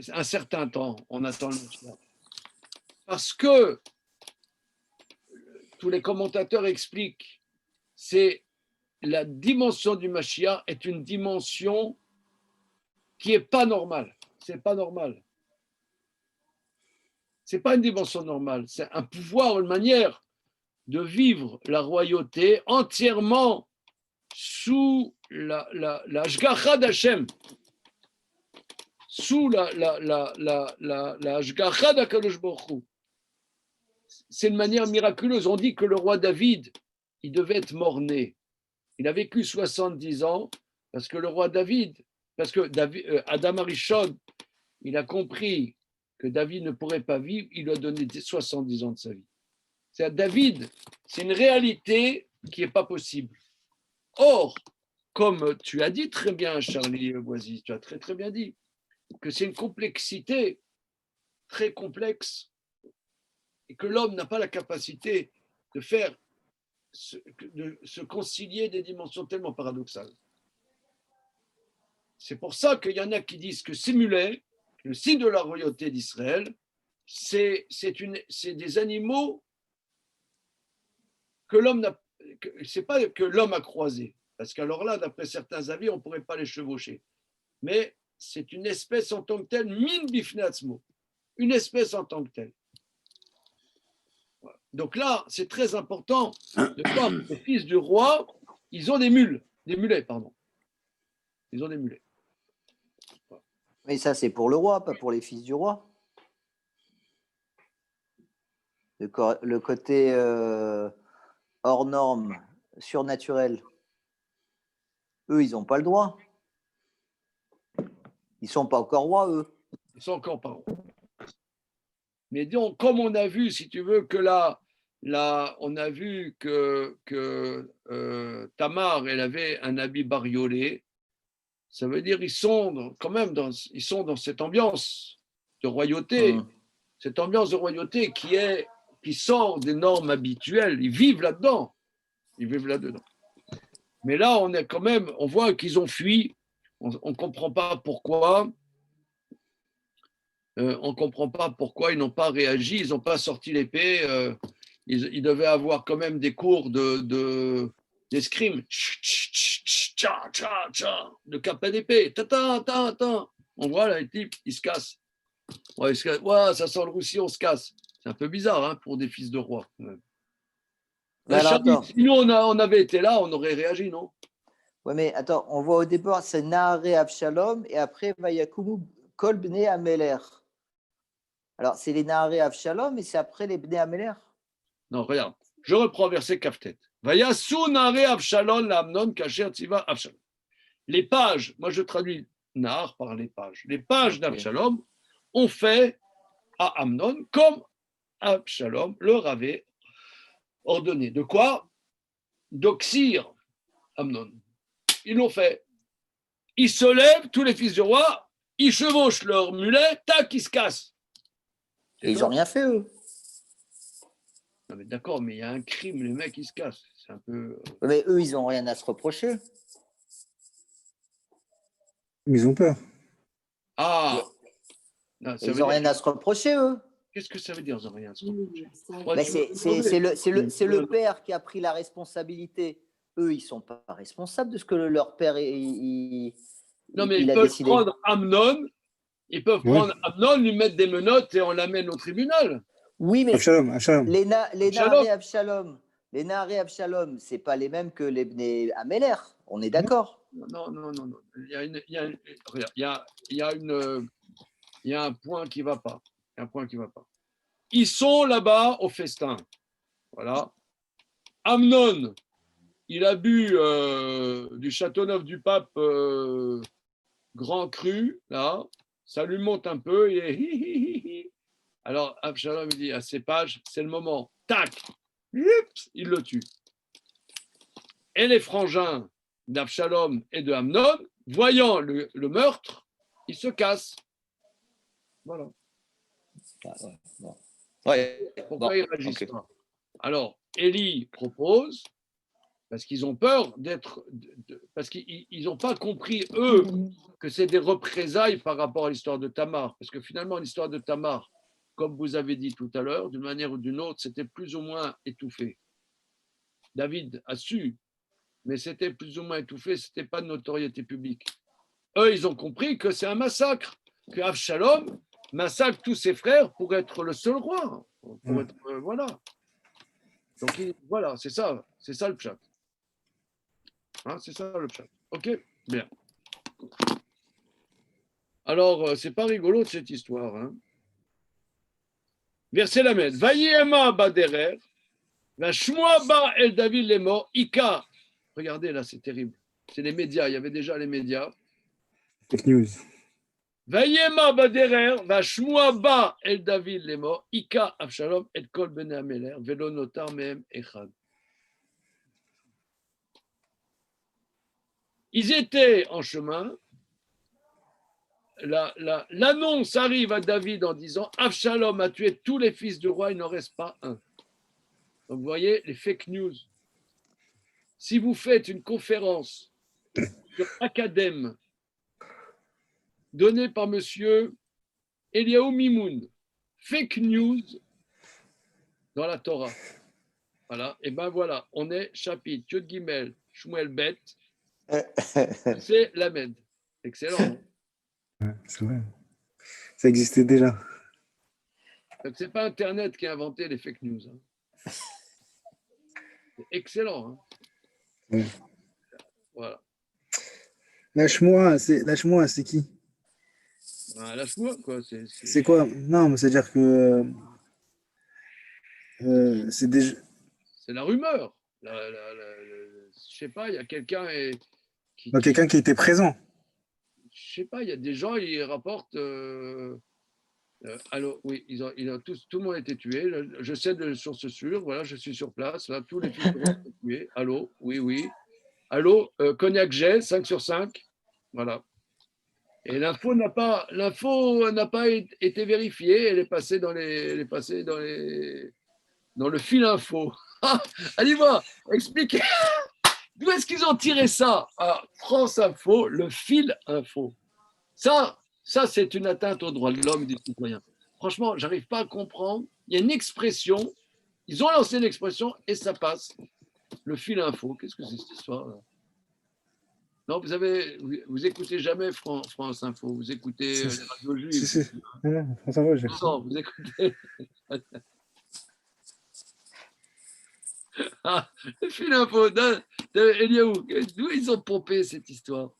Un certain temps, on attend le Mashiach. Parce que tous les commentateurs expliquent, c'est la dimension du Mashiach est une dimension qui n'est pas normale. C'est pas normal. C'est pas une dimension normale. C'est un pouvoir, une manière de vivre la royauté entièrement sous la Hashgacha d'Hachem, sous la Hashgacha d'Akadosh Baruch Hu. C'est une manière miraculeuse. On dit que le roi David, il devait être mort-né. Il a vécu 70 ans parce que le roi David, parce que Adam Arishon, il a compris que David ne pourrait pas vivre, il lui a donné 70 ans de sa vie. C'est David, c'est une réalité qui n'est pas possible. Or, comme tu as dit très bien, Charlie Boisy, tu as très très bien dit, que c'est une complexité très complexe et que l'homme n'a pas la capacité de se concilier des dimensions tellement paradoxales. C'est pour ça qu'il y en a qui disent que ces mulets, le signe de la royauté d'Israël, c'est des animaux que l'homme n'a, c'est pas que l'homme a croisé, parce qu'alors là, d'après certains avis, on ne pourrait pas les chevaucher. Mais c'est une espèce en tant que telle, min bifneatzmo, une espèce en tant que telle. Donc là, c'est très important de voir que les fils du roi, ils ont des mulets, pardon. Ils ont des mulets. Mais ça, c'est pour le roi, pas pour les fils du roi. Le côté hors norme, surnaturel, eux, ils n'ont pas le droit. Ils ne sont pas encore rois, eux. Ils sont encore pas rois. Mais donc, comme on a vu, si tu veux, que là on a vu que Tamar, elle avait un habit bariolé, ça veut dire qu'ils sont quand même dans cette ambiance de royauté. cette ambiance de royauté qui sort des normes habituelles. Ils vivent là-dedans. Ils vivent là-dedans. Mais là, on voit qu'ils ont fui. On ne comprend pas pourquoi. On ne comprend pas pourquoi ils n'ont pas réagi. Ils n'ont pas sorti l'épée. Ils devaient avoir quand même des cours d'escrime. De capin d'épée. On voit là, les types, ils se cassent. Ouais, ça sent le roussi, on se casse. C'est un peu bizarre hein, pour des fils de roi. Si nous, on avait été là, on aurait réagi, non? Oui, mais attends, on voit au départ, c'est Naharé Avshalom et après Vayakumu Kol Bnei Ameler. Alors, c'est les Naharé Avshalom et c'est après les Bnei Ameler. Non, regarde. Je reprends verset Kaftet. Vayasu Naharé Avshalom la Amnon Kacher Tziva Avshalom. Les pages, moi je traduis Nahar par les pages. Les pages d'Avshalom ont fait à Amnon comme Avshalom leur avait ordonné. De quoi? D'oxyre Amnon. Ils l'ont fait. Ils se lèvent, tous les fils du roi, ils chevauchent leur mulet, tac, ils se cassent. Et ils n'ont rien fait, eux. Non, mais d'accord, mais il y a un crime, les mecs, ils se cassent. C'est un peu. Mais eux, ils n'ont rien à se reprocher. Mais ils ont peur. Ah non, ils n'ont rien à se reprocher, eux. Qu'est-ce que ça veut dire, ils n'ont rien à se reprocher? C'est le père qui a pris la responsabilité. Eux, ils ne sont pas responsables de ce que leur père non, mais ils peuvent décidé. Prendre Amnon, prendre Amnon, lui mettre des menottes et on l'amène au tribunal. Oui, mais Avshalom. Les Naharé Avshalom, ce n'est pas les mêmes que les Bnei Ameler. On est d'accord? Non. Il y a un point qui ne va pas. Ils sont là-bas au festin. Voilà. Amnon, il a bu du Châteauneuf du Pape grand cru, là. Ça lui monte un peu. Alors, Avshalom, il dit à ses pages, c'est le moment. Tac! Il le tue. Et les frangins d'Avshalom et de Amnon, voyant le meurtre, ils se cassent. Voilà. Pourquoi ils réagissent pas? Alors, Élie propose, parce qu'ils ont peur parce qu'ils n'ont pas compris, eux, que c'est des représailles par rapport à l'histoire de Tamar. Parce que finalement, l'histoire de Tamar, comme vous avez dit tout à l'heure, d'une manière ou d'une autre, c'était plus ou moins étouffé. David a su, mais c'était plus ou moins étouffé, ce n'était pas de notoriété publique. Eux, ils ont compris que c'est un massacre, que Avshalom massacre tous ses frères pour être le seul roi. Voilà. Donc, voilà, c'est ça le pshat. Hein, c'est ça le pshat. Ok, bien. Alors, c'est pas rigolo de cette histoire. Hein. Verset Lamed. Vayema baderer, va shmoa ba el David les morts, ika. Regardez là, c'est terrible. C'est les médias. Il y avait déjà les médias. Fake news. Vayema baderer, va shmoa ba el David les morts, ika Avshalom et kol bnei Ameler, velo notar mehem echad. Ils étaient en chemin. L'annonce arrive à David en disant Avshalom a tué tous les fils du roi, il n'en reste pas un. Donc vous voyez les fake news. Si vous faites une conférence sur Acadème donnée par monsieur Eliaou Mimoun, fake news dans la Torah. Voilà, et ben voilà, on est chapitre Yud Gimel Shmuel Bet, c'est Lamed. Excellent. C'est vrai. Ça existait déjà. Ce n'est pas Internet qui a inventé les fake news. Hein. C'est excellent. Hein. Ouais. Voilà. Lâche-moi, c'est qui? Lâche-moi, quoi. C'est quoi? Non, mais c'est-à-dire que c'est des... C'est la rumeur. Je sais pas, il y a quelqu'un quelqu'un qui était présent. Je sais pas, il y a des gens, ils rapportent. Allô, oui, tout le monde a été tué. Je sais de source sûre. Voilà, je suis sur place. Là, tous les fils ont été tués. Allô, oui. Allô, Cognac J, 5 sur 5. Voilà. Et l'info n'a pas été vérifiée, elle est passée dans le fil info. Ah, allez voir, expliquez. D'où est-ce qu'ils ont tiré ça? À France Info, le fil info. Ça c'est une atteinte aux droits de l'homme et des citoyens. Franchement, j'arrive pas à comprendre. Il y a une expression, ils ont lancé l'expression et ça passe. Le fil info, qu'est-ce que c'est cette histoire-là? Non, vous écoutez jamais France Info, vous écoutez les radios juives. Si. Non, ça va, j'ai. Non, vous écoutez. Ah, le fil info Eliaou, d'où ils ont pompé cette histoire?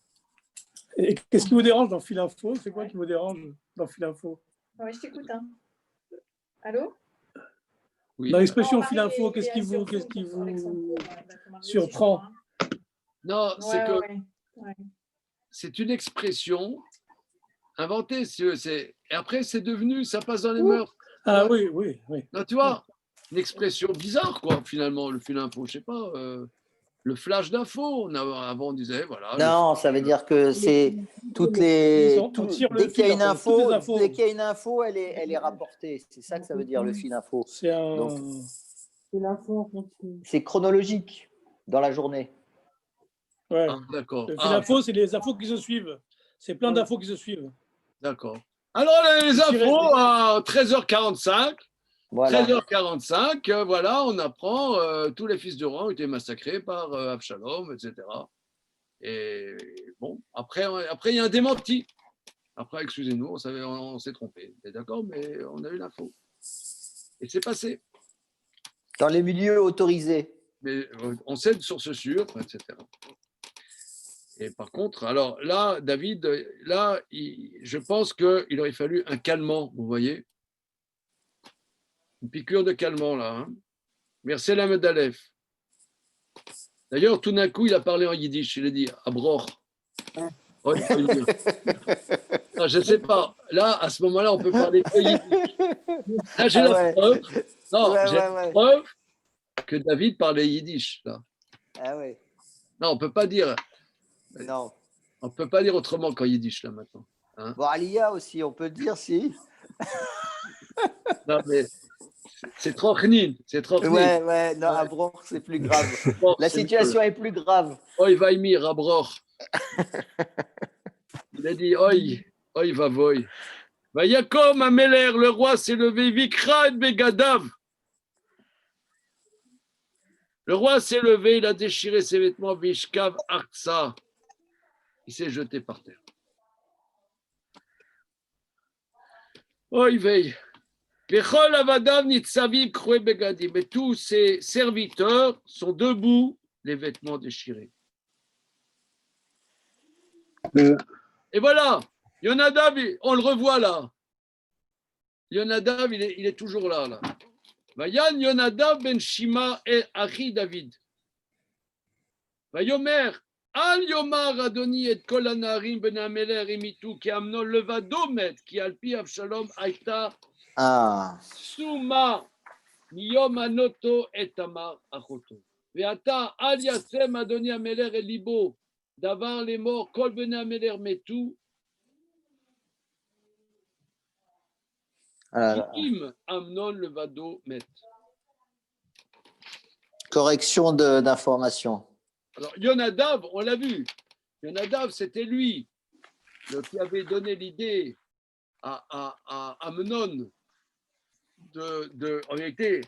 Et qu'est-ce qui vous dérange dans Fil Info? C'est quoi qui vous dérange dans Fil Info? Oui, je t'écoute. Hein. Allô? Oui. Dans l'expression Fil Info, qu'est-ce qui vous surprend? Non, c'est que Ouais. c'est une expression inventée. Et après, c'est devenu, ça passe dans les mœurs. Ah oui. Non, tu vois, une expression bizarre, quoi, finalement, le fil info. Je sais pas, le flash d'info. Avant, on disait, voilà. Non, ça veut dire que c'est toutes les. Dès qu'il y a une info, elle est rapportée. C'est ça que ça veut dire, le fil info. C'est l'info en continu. C'est chronologique dans la journée. Ouais. Ah, d'accord. Le fil info, c'est les infos qui se suivent. C'est plein d'infos qui se suivent. D'accord. Alors, les infos, à 13h45. Voilà. 13h45, voilà, on apprend tous les fils de roi ont été massacrés par Absalom, etc. Et bon, après, il y a un démenti. Après, excusez-nous, on s'est trompé. D'accord, mais on a eu l'info. Et c'est passé. Dans les milieux autorisés. Mais on sait de source sûre, etc. Et par contre, alors là, David, là, je pense qu'il aurait fallu un calmant, vous voyez. Une piqûre de calmant, là. Hein. Merci la Medalef. D'ailleurs, tout d'un coup, il a parlé en yiddish. Il a dit Abroch. Oh, non, je ne sais pas. Là, à ce moment-là, on peut parler que yiddish. Là, j'ai la preuve. Non, j'ai la preuve que David parlait yiddish. Là. Ah ouais. Non, on ne peut pas dire. Non. On ne peut pas dire autrement qu'en yiddish, là, maintenant. Hein. Bon, Aliyah aussi, on peut le dire, si. Non, mais c'est trop chnine. C'est trop chnine. Ouais, non, Abroch, c'est plus grave. La situation est plus grave. Oi, vaimir, Abroch. Il a dit, oi, va voy. Va Yakom, Améler, le roi s'est levé, Vikra et Begadav. Le roi s'est levé, il a déchiré ses vêtements, Vishkav Arksa. Il s'est jeté par terre. Oi, veille. Mais tous ses serviteurs sont debout, les vêtements déchirés. Et voilà, Yonadav, on le revoit là. Yonadav, il est toujours là. Vayan Yonadav ben Shima et Achi David. Vayomer, Al Yomar Adoni et Kol Hanarim ben Ameler imitu ki Amnon levado met ki alpi Avshalom aita Suma miyom anoto et Tamar achoto. Veata al yasem Adoni Ameler et libo d'avar les morts Kol ben Ameler metu. Im Amnon levado met. Correction d'information. Alors, Yonadav, on l'a vu. Yonadav, c'était lui qui avait donné l'idée à Amnon en réalité,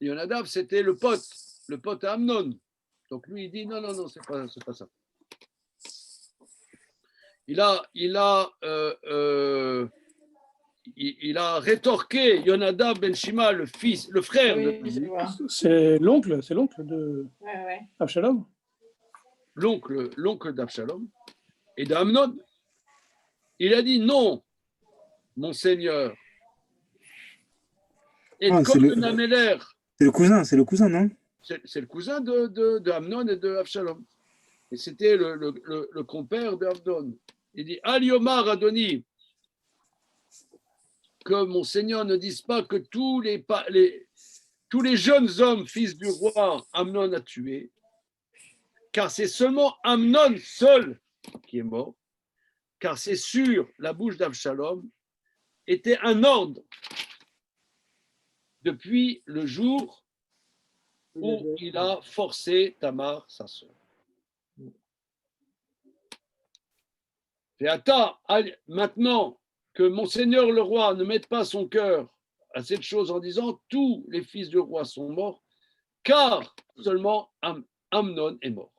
Yonadav, c'était le pote à Amnon. Donc lui, il dit non, c'est pas ça. Il a rétorqué Yonadav ben Shima, le frère de. C'est l'oncle de Absalom. L'oncle d'Absalom et d'Amnon. Il a dit non, mon seigneur. Et c'est le cousin, non? C'est le cousin de Amnon et de Absalom. Et c'était le compère d'Amnon. Il dit Al Yomar Adoni, que mon Seigneur ne dise pas que tous les jeunes hommes, fils du roi, Amnon a tué, car c'est seulement Amnon seul qui est mort. car c'est sur la bouche d'Avshalom, était un ordre depuis le jour où il a forcé Tamar, sa sœur. Et attends, maintenant que Monseigneur le roi ne mette pas son cœur à cette chose en disant tous les fils du roi sont morts, car seulement Amnon est mort.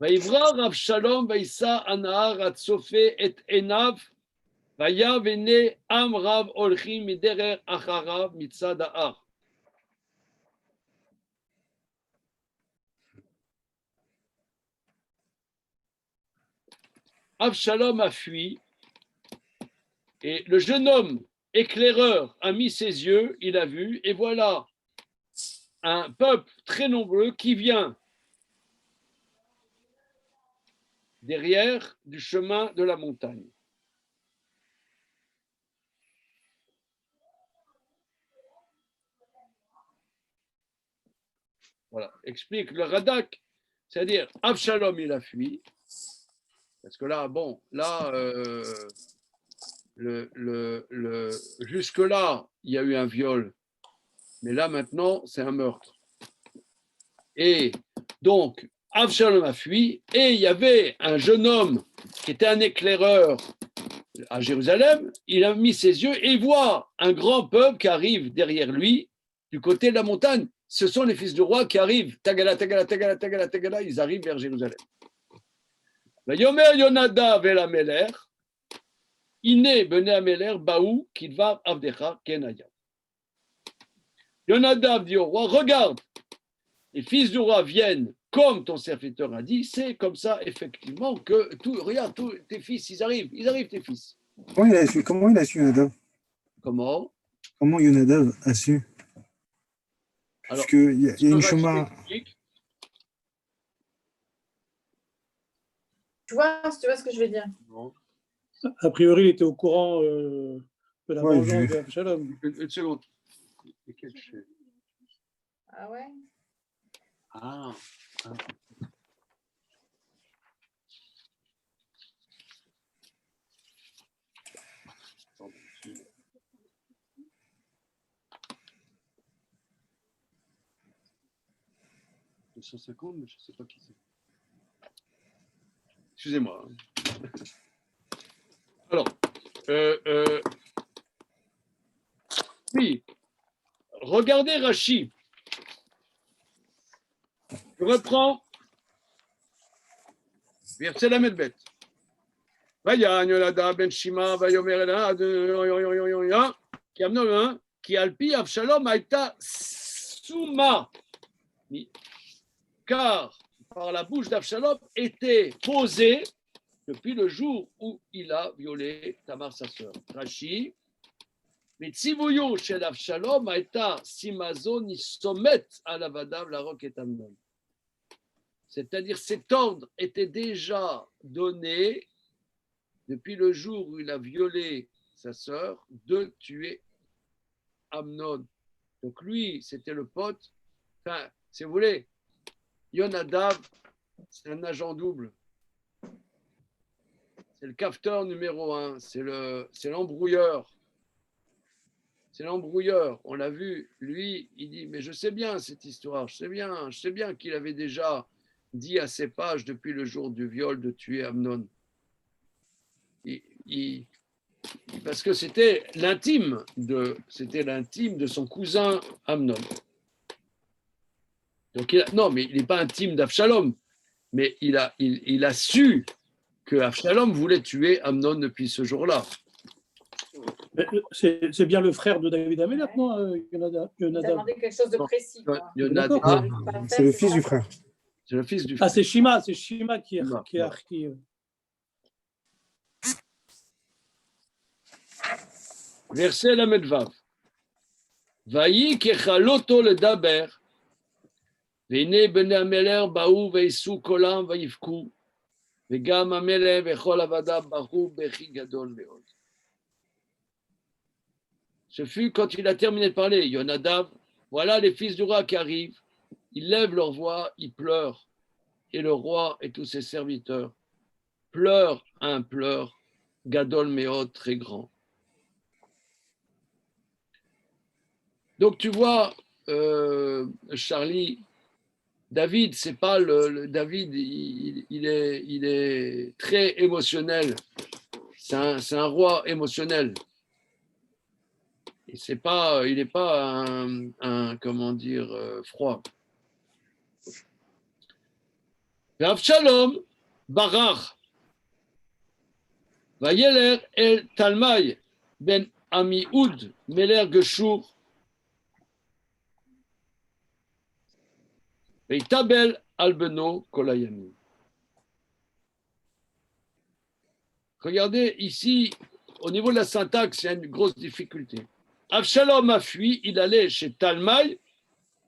ויברא רב שלום ויישא הנהר עד סופה את עיניו, והיה והנה עם רב הולכים מדרך אחריו מצד ההר. Avshalom a fui et le jeune homme éclaireur a mis ses yeux, il a vu, et voilà un peuple très nombreux qui vient derrière du chemin de la montagne. Voilà, explique le Radak, c'est-à-dire Avshalom il a fui, parce que là, bon, là, jusque-là, il y a eu un viol, mais là maintenant, c'est un meurtre. Et donc, Avshalom a fui, et il y avait un jeune homme qui était un éclaireur à Jérusalem, il a mis ses yeux et il voit un grand peuple qui arrive derrière lui, du côté de la montagne. Ce sont les fils du roi qui arrivent, Tagala, Tagala, Tagala, Tagala, Tagala, ils arrivent vers Jérusalem. Yomer Yonadav el Ameler, Iné Bene Ameler, Baou, Kidvar Avdecha, Kenaya. Yonadav dit au roi, regarde, les fils du roi viennent comme ton serviteur a dit, c'est comme ça effectivement que regarde, tous tes fils, ils arrivent tes fils. Comment il a su Yonadav? Comment Yonadav a su? Parce qu'il y a une choma. Tu vois ce que je veux dire? Non. A priori, il était au courant de la vengeance d'Absalom. Une seconde. Ah ouais? Ah. « 250, mais je ne sais pas qui c'est. Excusez-moi. Alors, oui, regardez Rachi. Je reprends. Verset la Medbet. Vayan Yolada ben Shima, Vayomer Ela, qui alpi Avshalom aïta souma. Car par la bouche d'Avshalom était posé depuis le jour où il a violé Tamar, sa sœur. Rashi, mais Tzivuyo chez Avshalom a été Simazon, il sommet à la Vadav, la roque et Amnon. C'est-à-dire, cet ordre était déjà donné depuis le jour où il a violé sa sœur de tuer Amnon. Donc lui, c'était le pote. Enfin, si vous voulez, Yonadav, c'est un agent double. C'est le capteur numéro 1, c'est l'embrouilleur. C'est l'embrouilleur. On l'a vu, lui, il dit, mais je sais bien cette histoire, je sais bien qu'il avait déjà dit à ses pages depuis le jour du viol de tuer Amnon. Parce que c'était l'intime de son cousin Amnon. Donc non, mais il n'est pas intime d'Avshalom, mais il a su que Avshalom voulait tuer Amnon depuis ce jour-là. C'est bien le frère de David Améler, non, Yonadav? Il a demandé quelque chose de précis. Yonadav, c'est le fils du frère. C'est le fils du frère. Ah, c'est Shima qui a qui. Verset la Medvav. Vayi kechaloto le daber. והנה בני המלך באו ויישאו קולם ויבכו, וגם המלך וכל עבדיו בכו בכי גדול מאוד. Ce fut quand il a terminé de parler, Yonadav, voilà les fils du roi qui arrivent, ils lèvent leur voix, ils pleurent, et le roi et tous ses serviteurs pleurent un pleur, Gadol Meod, très grand. Donc tu vois, Charlie, David, c'est pas David, il est très émotionnel. C'est un roi émotionnel. Et c'est pas, il n'est pas comment dire, froid. Avshalom, Barach, Vayeler el Talmai, ben Amihoud, Meler Geshur, Veitabel Albeno Kolayami. Regardez ici, au niveau de la syntaxe, il y a une grosse difficulté. Avshalom a fui, il allait chez Talmai,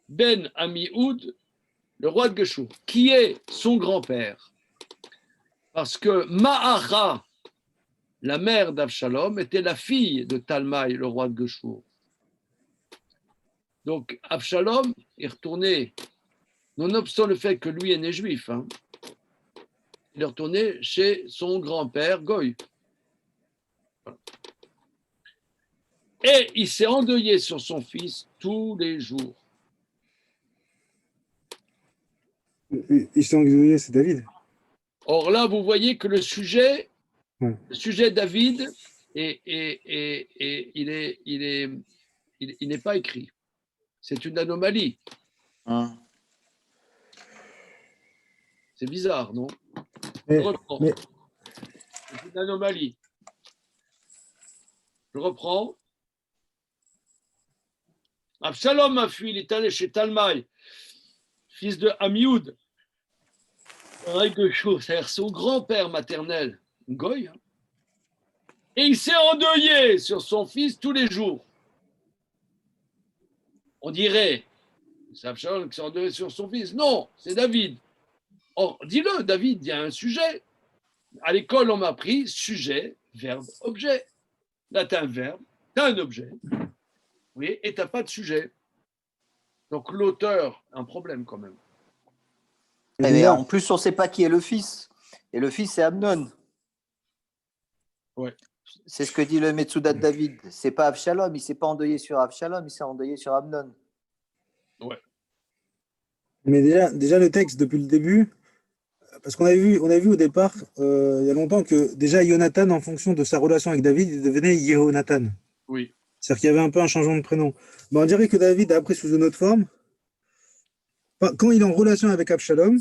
ben Amihoud, le roi de Geshur, qui est son grand-père. Parce que Ma'acha, la mère d'Avshalom, était la fille de Talmai, le roi de Geshur. Donc Avshalom est retourné, nonobstant le fait que lui est né juif, il est retourné chez son grand-père Goy. Et il s'est endeuillé sur son fils tous les jours. Il s'est endeuillé, c'est David. Or là, vous voyez que le sujet David, il n'est pas écrit. C'est une anomalie. C'est bizarre, non? Je reprends. C'est une anomalie. Je reprends. Absalom a fui, il est allé chez Talmai, fils de Amioud, c'est-à-dire son grand-père maternel, Goy, et il s'est endeuillé sur son fils tous les jours. On dirait, c'est Absalom qui s'est endeuillé sur son fils. Non, c'est David. Or, dis-le, David, il y a un sujet. À l'école, on m'a appris sujet, verbe, objet. Là, tu as un verbe, tu as un objet, oui, et tu n'as pas de sujet. Donc, l'auteur a un problème quand même. Mais en plus, on ne sait pas qui est le fils. Et le fils, c'est Amnon. Ouais. C'est ce que dit le Metsudat de David. C'est pas Avshalom. Il ne s'est pas endeuillé sur Avshalom, il s'est endeuillé sur Amnon. Ouais. Mais déjà, le texte, depuis le début, parce qu'on a vu au départ, il y a longtemps, que déjà, Jonathan, en fonction de sa relation avec David, il devenait Yehonathan. Oui. C'est-à-dire qu'il y avait un peu un changement de prénom. Mais on dirait que David a appris sous une autre forme. Quand il est en relation avec Absalom,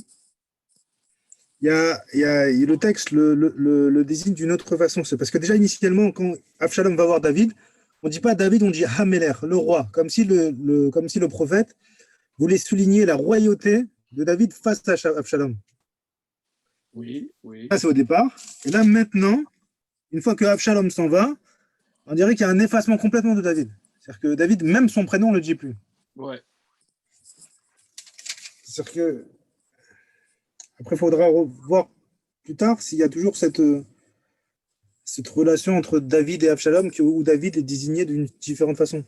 le texte le désigne d'une autre façon. C'est parce que déjà, initialement, quand Absalom va voir David, on ne dit pas David, on dit Hameler, le roi, comme si le prophète voulait souligner la royauté de David face à Absalom. Oui, oui. Ça, c'est au départ. Et là, maintenant, une fois que Absalom s'en va, on dirait qu'il y a un effacement complètement de David. C'est-à-dire que David, même son prénom, on ne le dit plus. Ouais. C'est-à-dire que après, il faudra voir plus tard s'il y a toujours cette relation entre David et Absalom, où David est désigné d'une différente façon.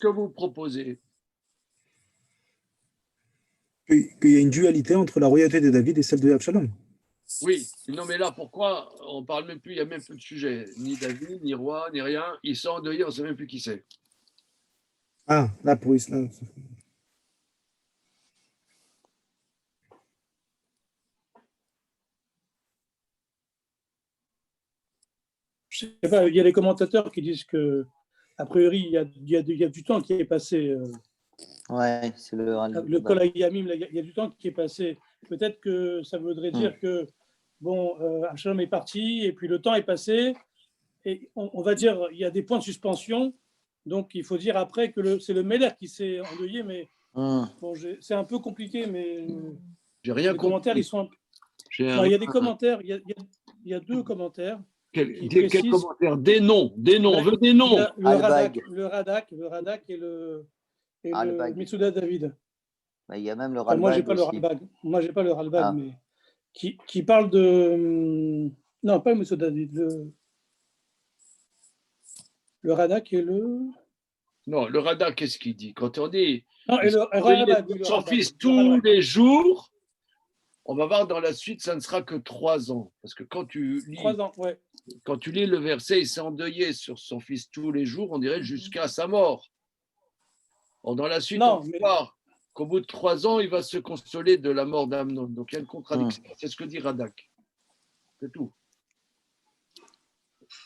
Que vous proposez? Qu'il y a une dualité entre la royauté de David et celle de Absalom. Oui. Non, mais là, pourquoi on parle même plus, il n'y a même plus de sujet. Ni David, ni roi, ni rien. Ils sont endeuillés, on ne sait même plus qui c'est. Ah, là, pour Islam. Je sais pas, il y a des commentateurs qui disent que, a priori, il y a du temps qui est passé. Ouais, c'est Le Kol Hayamim, il y a du temps qui est passé. Peut-être que ça voudrait dire que, bon, Absalom est parti et puis le temps est passé. Et on va dire, il y a des points de suspension. Donc, il faut dire après que c'est le Meller qui s'est endeuillé. Mais bon, c'est un peu compliqué. Mais j'ai rien les commentaires, ils sont. Non, il y a des commentaires. Il y a deux commentaires. Quels commentaires? Des noms. On veut des noms. Le Radak et le Metsudat David. Il y a même le Ralbag. Moi, j'ai pas le Ralbag, mais qui parle de. Non, pas Monsieur David, le Radak et le. Non, le Radak, qu'est-ce qu'il dit? Quand on dit Non, et le Radak, oui, le son Radak, fils le tous Radak. les jours, on va voir dans la suite, ça ne sera que 3 ans. Parce que quand tu lis, 3 ans, ouais. quand tu lis le verset, il s'est endeuillé sur son fils tous les jours, on dirait jusqu'à sa mort. Or, dans la suite, Non, on va mais- voir qu'au bout de 3 ans, il va se consoler de la mort d'Amnon. Donc il y a une contradiction. C'est ce que dit Radak. C'est tout.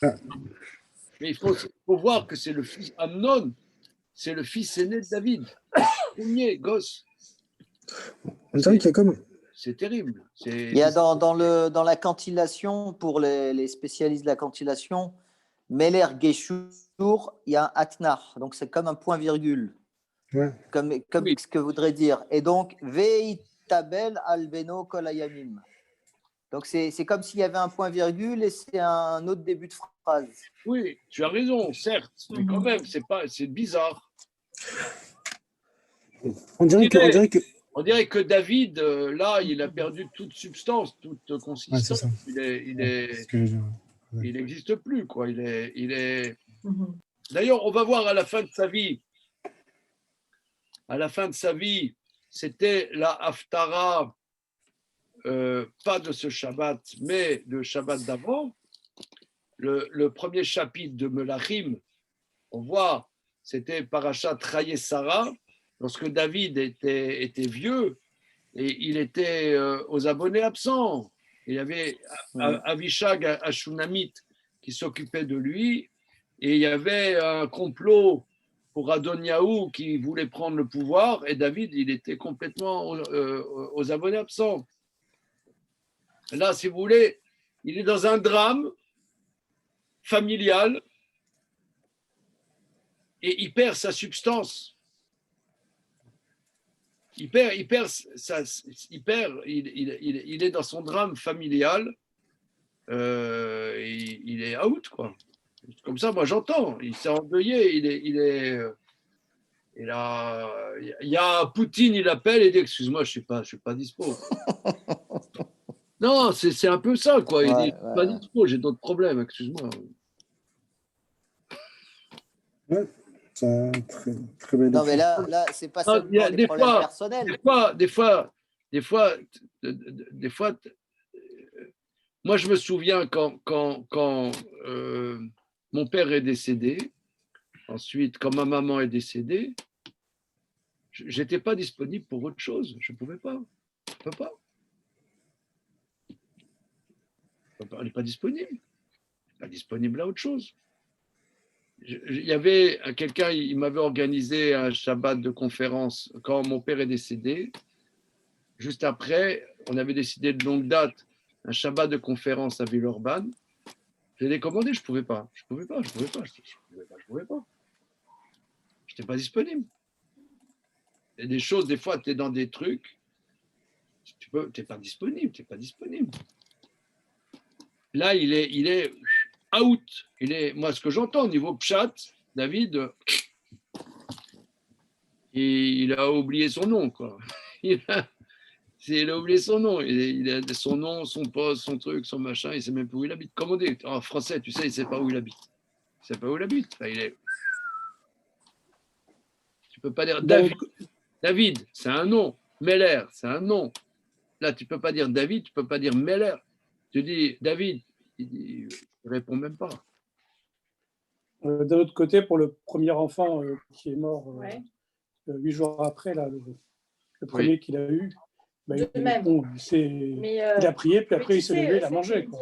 Ah. Mais il faut voir que c'est le fils Amnon, c'est le fils aîné de David. Le premier gosse. On dirait qu'il y a comme. C'est terrible. Il y a dans la cantillation, pour les spécialistes de la cantillation, Meler Geshur, il y a un Atnar, donc c'est comme un point-virgule, Ouais. comme Oui. ce que voudrait dire. Et donc, Veitabel Albeno Kolayamim. Donc c'est comme s'il y avait un point-virgule et c'est un autre début de phrase. Oui, tu as raison, certes, mais quand même, c'est bizarre. On dirait que. On dirait que David, là, il a perdu toute substance, toute Ouais, c'est consistance. ça. C'est ce que je veux dire. Il n'existe plus, quoi. Il est. Mhm. D'ailleurs, on va voir à la fin de sa vie. À la fin de sa vie, c'était la Haftara, pas de ce Shabbat, mais le Shabbat d'avant. Le premier chapitre de Melachim, on voit, c'était Parashat Chayei Sarah, lorsque David était vieux et il était aux abonnés absents. Il y avait Avishag Ashunamite qui s'occupait de lui et il y avait un complot pour Adoniaou qui voulait prendre le pouvoir et David, il était complètement aux abonnés absents. Là, si vous voulez, il est dans un drame familial et il perd sa substance. Il est dans son drame familial. Il est out, quoi. Comme ça, moi, j'entends. Il s'est endeuillé. Il y a Poutine, il appelle et dit excuse-moi, je suis pas dispo. Non, c'est un peu ça, quoi. Il dit je suis pas dispo, j'ai d'autres problèmes, excuse-moi. Ouais, c'est un très, très bel Non, mais exemple. là c'est pas Non, seulement des problèmes personnels. Des fois, moi, je me souviens quand mon père est décédé, ensuite, quand ma maman est décédée, j'étais pas disponible pour autre chose. Je pouvais pas. Je peux pas. Elle n'est pas disponible. Pas disponible à autre chose. Il y avait quelqu'un, il m'avait organisé un Shabbat de conférence quand mon père est décédé. Juste après, on avait décidé de longue date un Shabbat de conférence à Villeurbanne. Je l'ai commandé, je ne pouvais pas. Je ne pouvais pas. Je n'étais pas disponible. Il y a des choses, des fois, tu es dans des trucs, tu n'es pas disponible. Là, il est out. Moi, ce que j'entends au niveau pshat, David, il a oublié son nom, quoi. Il a oublié son nom. Il a son nom, son poste, son truc, son machin. Il ne sait même pas où il habite. Comme on dit, en français, tu sais, il ne sait pas où il habite. Il ne sait pas où il habite. Enfin, tu ne peux pas dire David. David, c'est un nom. Meller, c'est un nom. Là, tu ne peux pas dire David, tu ne peux pas dire Meller. Tu dis David, il ne répond même pas. D'un autre côté, pour le premier enfant qui est mort Ouais. 8 jours après, là, le premier qu'il a eu, bah, De même. il a prié, puis après il s'est levé, il a mangé. Quoi.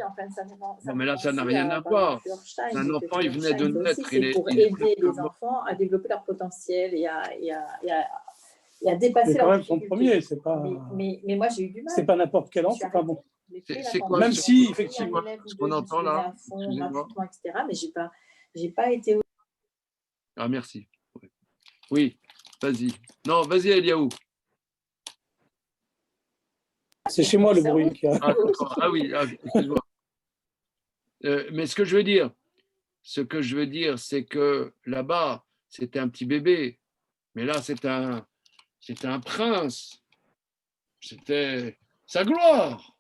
Non, mais là, ça n'a rien à voir. Un enfant, il venait de naître. C'est pour aider les enfants à développer leur potentiel et à dépasser C'est quand leurs même son difficultés. premier, c'est pas. Mais moi, j'ai eu du mal. C'est pas n'importe quel enfant, pas bon. C'est quoi, même si, effectivement, ce qu'on entend là, etc., mais j'ai pas été. Ah, merci. Oui, vas-y. Non, vas-y, Eliaou. C'est chez moi le bruit. Ah oui, excuse-moi. Mais ce que je veux dire, c'est que là-bas, c'était un petit bébé. Mais là, c'était un prince. C'était sa gloire.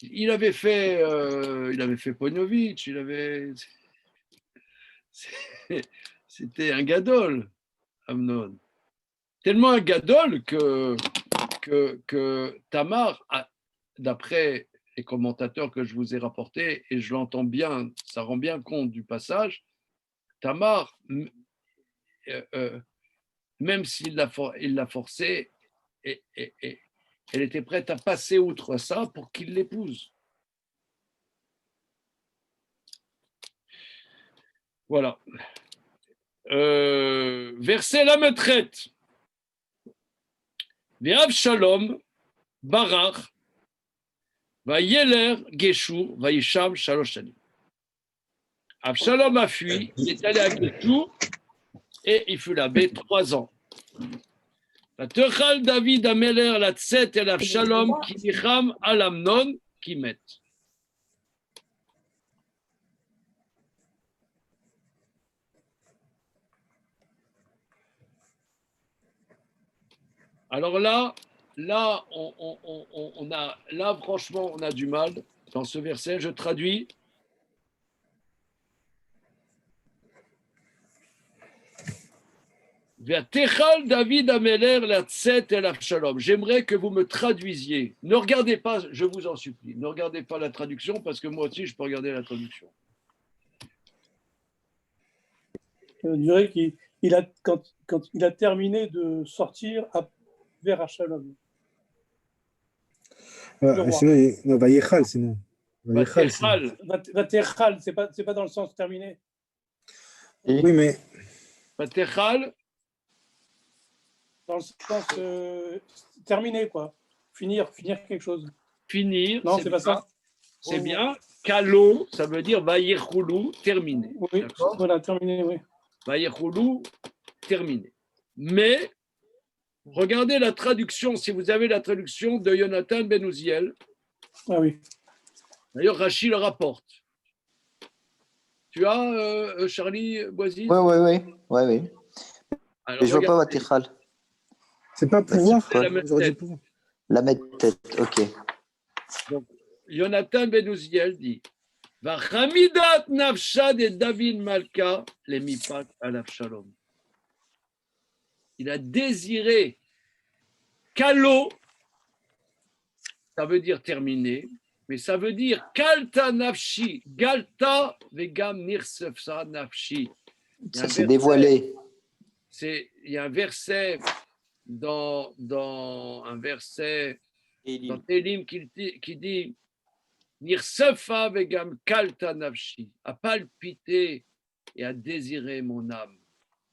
il avait fait Ponovitch, c'était un gadol, Amnon. Tellement un gadol que Tamar, d'après les commentateurs que je vous ai rapportés, et je l'entends bien, ça rend bien compte du passage, Tamar, même s'il l'a forcée, elle était prête à passer outre ça pour qu'il l'épouse. Voilà. Verset la maîtrette. Ve'Avshalom barach vayeler Geshur vayisham shalosh shanim. Avshalom a fui, il est allé à Geshur et il fut là-bas 3 ans. Vatechal David Ameler la tset el Avshalom ki nicham al Amnon ki met. Alors là, franchement, on a du mal dans ce verset. Je traduis. Vatechal David Ameler la tset el Avshalom. J'aimerais que vous me traduisiez. Ne regardez pas, je vous en supplie, ne regardez pas la traduction parce que moi aussi je peux regarder la traduction. Je dirais quand il a terminé de sortir vers Avshalom. Sinon, Vayechal, sinon. Vatechal. Vatechal, c'est pas dans le sens terminé. Oui, mais. Vatechal. Dans le sens terminé, quoi. Finir quelque chose. Finir. Non, c'est pas ça. C'est bien. Kalo, ça veut dire Vayechoulou, terminé. Oui, voilà, terminé, oui. Vayechoulou, terminé. Mais, regardez la traduction, si vous avez la traduction de Jonathan Ben Uziel. Ah oui. D'ailleurs, Rachid le rapporte. Tu as, Charlie Boisy? Oui. Alors, je ne vois pas Vatechal. C'est pas pouvoir. La mettre tête, ok. Donc, Jonathan Ben Uziel dit Vachamidat nafsha de David Malka le mipat al Avshalom. Il a désiré Kalo, ça veut dire terminé, mais ça veut dire Kalta nafshi, Galta vegam nirsefsa nafshi. Ça s'est dévoilé. Il y a un verset dans Télim qui dit Nirsefa vegam kalta nafshi, à palpiter et à désirer mon âme.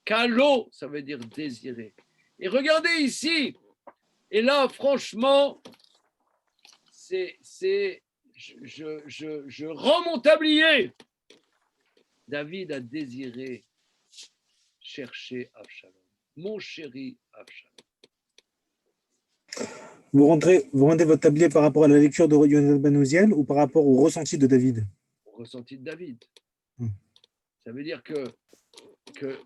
Kalo, ça veut dire désirer. Et regardez ici, et là, franchement, je rends mon tablier. David a désiré chercher Avshalom, mon chéri Avshalom. Vous rendez votre tablier par rapport à la lecture de Jonathan Ben Uziel ou par rapport au ressenti de David? Au ressenti de David. Ça veut dire que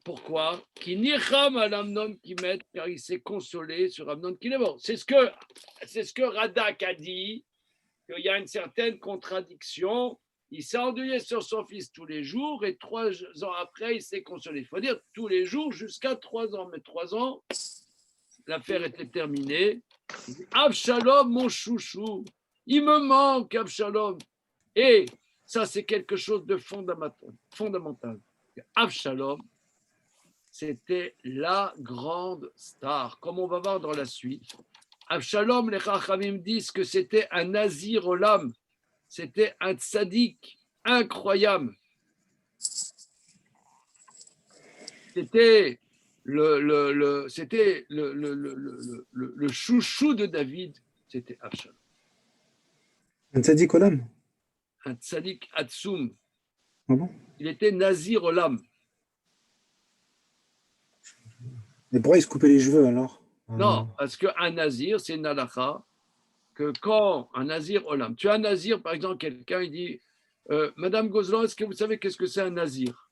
pourquoi? Qui nicham al Amnon qui met, car il s'est consolé sur Amnon qui est mort. C'est ce que Radak a dit, qu'il y a une certaine contradiction. Il s'est endeuillé sur son fils tous les jours et 3 ans après, il s'est consolé. Il faut dire tous les jours jusqu'à 3 ans. Mais 3 ans, l'affaire était terminée. Avshalom, mon chouchou, il me manque Avshalom. Et ça, c'est quelque chose de fondamental. Avshalom, c'était la grande star, comme on va voir dans la suite. Avshalom, les Chachamim disent que c'était un Nazir Olam, c'était un tzaddik incroyable. C'était le chouchou de David, c'était Avshalom. Un tzaddik Olam? Un tzaddik Atsoum. Ah bon? Il était Nazir Olam. Mais pourquoi il se coupait les cheveux alors? Non, parce qu'un nazir, c'est une halakha, que quand un nazir Olam, tu as un nazir, par exemple, quelqu'un, il dit Madame Gozlan, est-ce que vous savez qu'est-ce que c'est un nazir?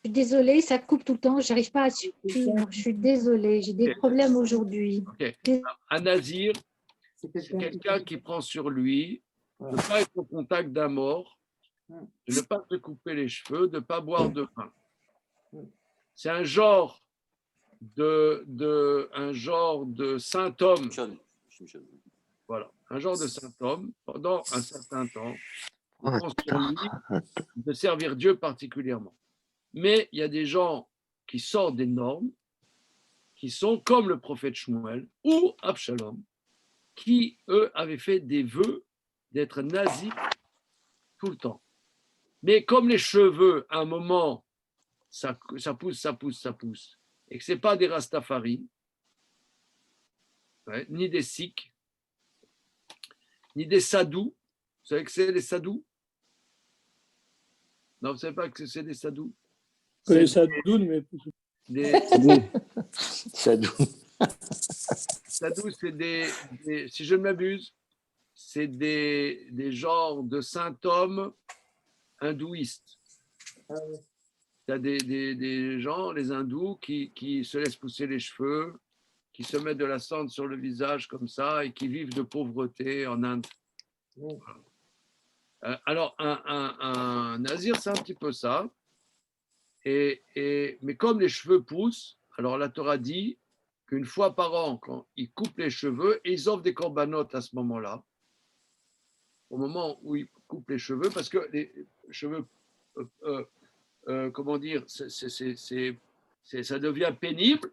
Je suis désolée, ça coupe tout le temps, je n'arrive pas à suivre. Je suis désolée, j'ai des problèmes aujourd'hui. Okay. Un nazir, c'est quelqu'un qui prend sur lui de ne pas être au contact d'un mort, de ne pas se couper les cheveux, de ne pas boire de vin. C'est un genre de saint homme. Voilà, un genre de saint homme pendant un certain temps. On prend sur lui de servir Dieu particulièrement. Mais il y a des gens qui sortent des normes, qui sont comme le prophète Shmuel ou Absalom, qui, eux, avaient fait des vœux d'être nazis tout le temps. Mais comme les cheveux, à un moment, ça pousse, et que ce n'est pas des Rastafari, ni des Sikhs, ni des Sadhus. Vous savez que c'est les Sadhus? Non, vous ne savez pas que c'est des Sadhus? Je connais Sadoun, mais Sadhus, c'est si je ne m'abuse, c'est des genres de saint hommes hindouistes. Il y a des gens, les hindous, qui se laissent pousser les cheveux, qui se mettent de la cendre sur le visage comme ça et qui vivent de pauvreté en Inde. Alors, un nazir, c'est un petit peu ça. Mais comme les cheveux poussent, alors la Torah dit qu'une fois par an, quand ils coupent les cheveux, et ils offrent des corbanotes à ce moment-là, au moment où ils coupent les cheveux, parce que les cheveux, comment dire, ça devient pénible.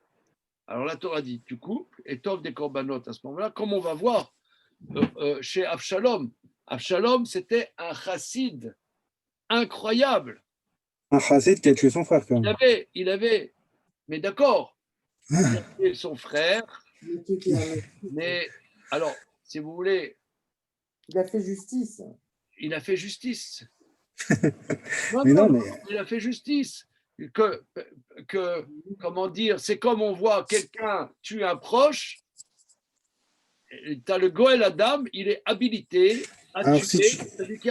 Alors la Torah dit, tu coupes et tu offres des corbanotes à ce moment-là, comme on va voir chez Avshalom. Avshalom, c'était un chassid incroyable. Un chassid qui a tué son frère, quand même. Il avait, mais d'accord, il a tué son frère, mais alors, si vous voulez. Il a fait justice. Il a fait justice. Mais il a fait justice. Comment dire, c'est comme on voit quelqu'un tuer un proche, tu as le Goël Adam, il est habilité à tuer.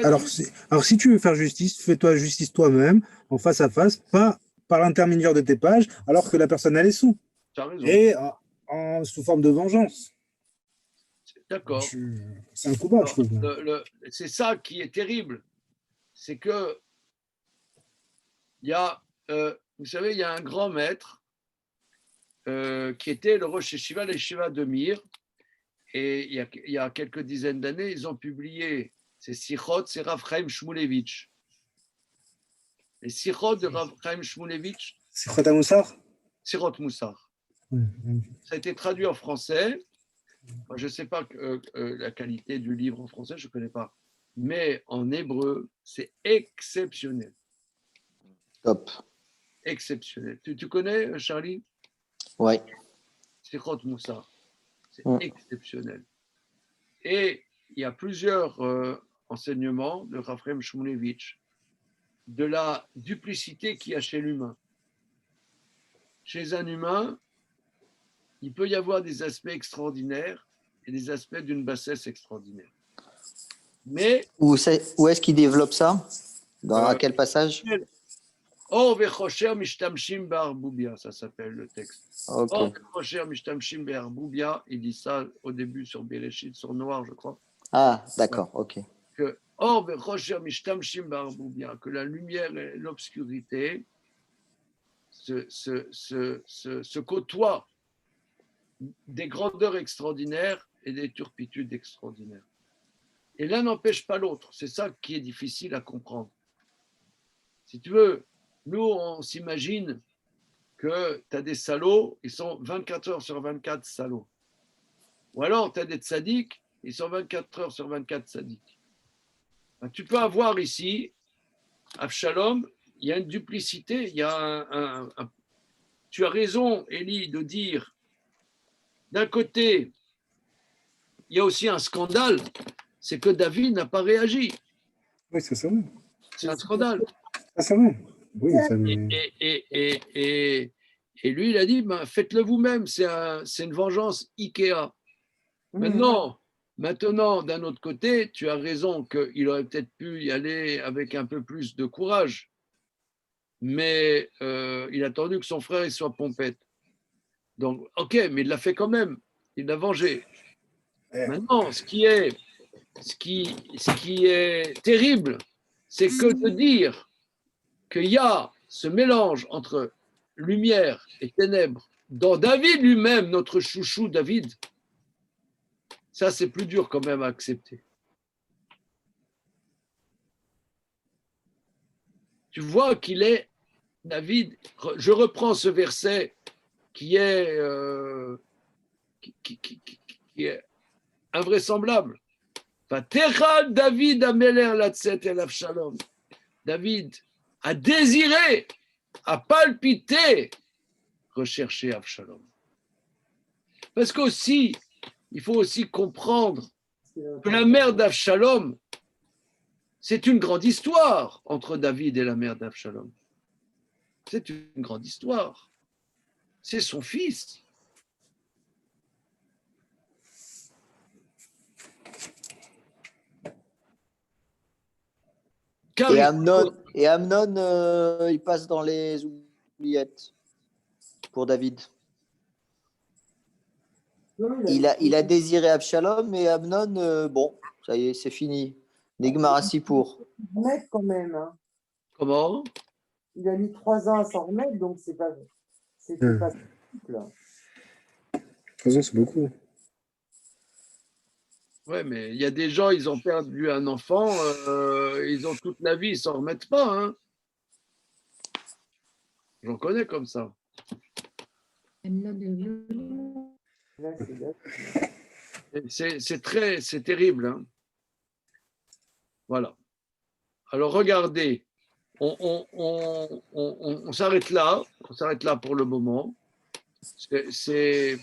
Alors, si tu veux faire justice, fais-toi justice toi-même, en face à face, pas par l'intermédiaire de tes pages, alors que la personne, elle est sous. Tu as raison. Et sous forme de vengeance. D'accord. C'est un coup bas, je trouve. C'est ça qui est terrible. C'est que il y a, vous savez, il y a un grand maître qui était le Rosh Yeshiva, l'Yeshiva de Mir. Et il y a quelques dizaines d'années, ils ont publié ces sichot, c'est Rav Chaim Shmulevitch. Les sichot de Rav Chaim Shmulevitch. Sichot Moussar. Sichot Moussar. Ça a été traduit en français. Moi, je ne sais pas la qualité du livre en français, je ne connais pas. Mais en hébreu, c'est exceptionnel. Top. Exceptionnel. Tu connais, Charlie? Oui. Sichot Moussar. C'est exceptionnel. Et il y a plusieurs enseignements de Rav Chaim Shmulevitch de la duplicité qu'il y a chez l'humain. Chez un humain, il peut y avoir des aspects extraordinaires et des aspects d'une bassesse extraordinaire. Mais où est-ce qu'il développe ça? Dans quel passage? Or vechosher mishtamshim be'arboubia, ça s'appelle le texte. Okay. Or vechosher mishtamshim be'arboubia, il dit ça au début sur Bereshit, sur Noir, je crois. Ah, d'accord, ok. Que or vechosher mishtamshim be'arboubia, que la lumière et l'obscurité se côtoient des grandeurs extraordinaires et des turpitudes extraordinaires. Et l'un n'empêche pas l'autre. C'est ça qui est difficile à comprendre. Si tu veux, nous, on s'imagine que tu as des salauds, ils sont 24 heures sur 24 salauds. Ou alors, tu as des tzadiks, ils sont 24 heures sur 24 tzadiks. Tu peux avoir ici, Avshalom, il y a une duplicité, il y a tu as raison, Élie, de dire, d'un côté, il y a aussi un scandale, c'est que David n'a pas réagi. Oui, c'est ça. C'est un scandale. Ah, c'est vrai. Oui, ça et lui, il a dit, ben, faites-le vous-même, c'est une vengeance Ikea. Maintenant, d'un autre côté, tu as raison qu'il aurait peut-être pu y aller avec un peu plus de courage, mais il a attendu que son frère il soit pompette. Donc, ok, mais il l'a fait quand même, il l'a vengé. Maintenant, ce qui est terrible, c'est que de dire qu'il y a ce mélange entre lumière et ténèbres dans David lui-même, notre chouchou David, ça c'est plus dur quand même à accepter. Tu vois qu'il est, David, je reprends ce verset qui est, qui est invraisemblable. David Ameler Latset El Avshalom. David a désiré, a palpité rechercher Avshalom. Parce qu'aussi, il faut aussi comprendre que la mère d'Avshalom, c'est une grande histoire entre David et la mère d'Avshalom. C'est une grande histoire. C'est son fils. Et Amnon, il passe dans les oubliettes pour David. Il a désiré Absalom, et Amnon, bon, ça y est, c'est fini. Nigmar pour. Remettre quand même. Hein. Comment? Il a mis 3 ans à s'en remettre, donc c'était pas simple. 3 ans, c'est beaucoup. Ouais, mais il y a des gens, ils ont perdu un enfant, ils ont toute la vie, ils s'en remettent pas. Hein. J'en connais comme ça. C'est terrible. Hein. Voilà. Alors regardez, on s'arrête là. On s'arrête là pour le moment. C'est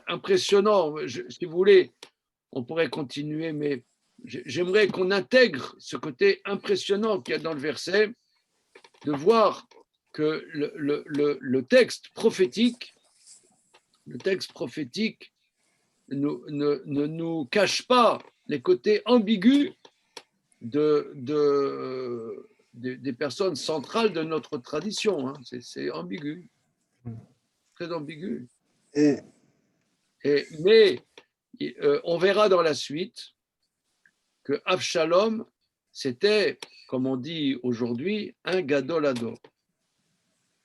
impressionnant. Si vous voulez, on pourrait continuer, mais j'aimerais qu'on intègre ce côté impressionnant qu'il y a dans le verset, de voir que le texte prophétique ne nous cache pas les côtés ambigus des personnes centrales de notre tradition. Hein. C'est ambigu, très ambigu. Mais on verra dans la suite que Avshalom, c'était, comme on dit aujourd'hui, un gadol ador.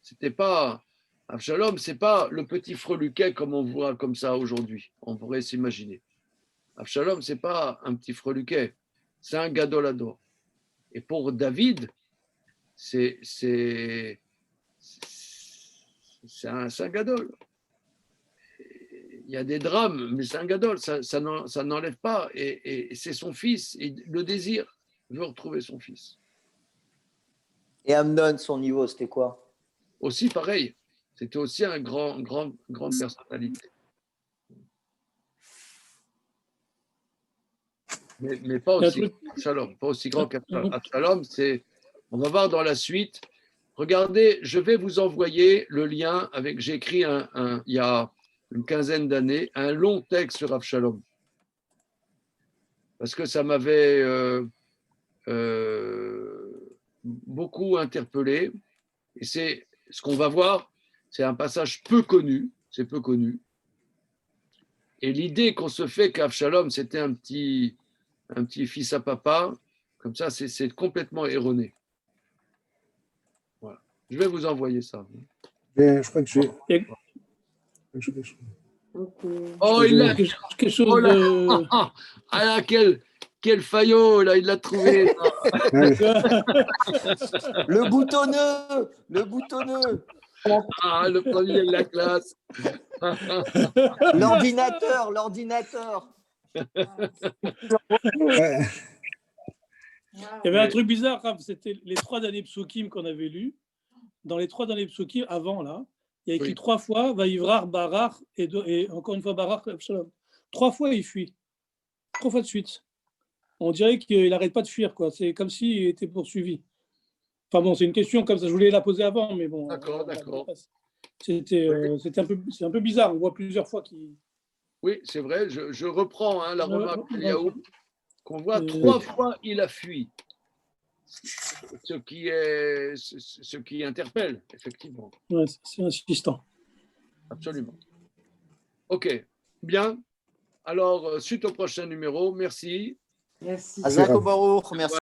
C'était pas Avshalom, c'est pas le petit freluquet comme on voit comme ça aujourd'hui. On pourrait s'imaginer. Avshalom, c'est pas un petit freluquet, c'est un gadol ador. Et pour David, c'est un gadol. Il y a des drames, mais c'est un gadol, ça n'enlève pas. Et c'est son fils, et le désir veut retrouver son fils. Et Amnon, son niveau, c'était quoi? Aussi pareil, c'était aussi un grande personnalité. Mais pas aussi qu'Absalom, pas aussi grand qu'Absalom. On va voir dans la suite. Regardez, je vais vous envoyer le lien avec, j'ai écrit il y a une quinzaine d'années, un long texte sur Absalom. Parce que ça m'avait beaucoup interpellé. Et c'est ce qu'on va voir, c'est un passage peu connu, c'est peu connu. Et l'idée qu'on se fait qu'Absalom, c'était un petit fils à papa, comme ça, c'est complètement erroné. Voilà. Je vais vous envoyer ça. Je crois que je vais. Oh, il a quelque chose de... Ah là, quel faillot, là, il l'a trouvé. Le boutonneux. Ah, le premier de la classe. L'ordinateur. Ouais. Il y avait un truc bizarre, c'était les 3 derniers psukim qu'on avait lus. Dans les 3 derniers psukim, avant, là, il y a écrit 3 fois Vaïvrar, Barar, et encore une fois Barar, Absalom. 3 fois, il fuit. 3 fois de suite. On dirait qu'il n'arrête pas de fuir, quoi. C'est comme s'il était poursuivi. Enfin bon, c'est une question comme ça. Je voulais la poser avant, mais bon. D'accord. C'est un peu bizarre. On voit plusieurs fois qu'il. Oui, c'est vrai. Je reprends la remarque d'Eliaou, qu'on voit 3 fois il a fui. Ce qui interpelle, effectivement. Ouais, c'est insistant. Absolument. OK. Bien. Alors, suite au prochain numéro. Merci. Merci. Hazak Baruch, merci.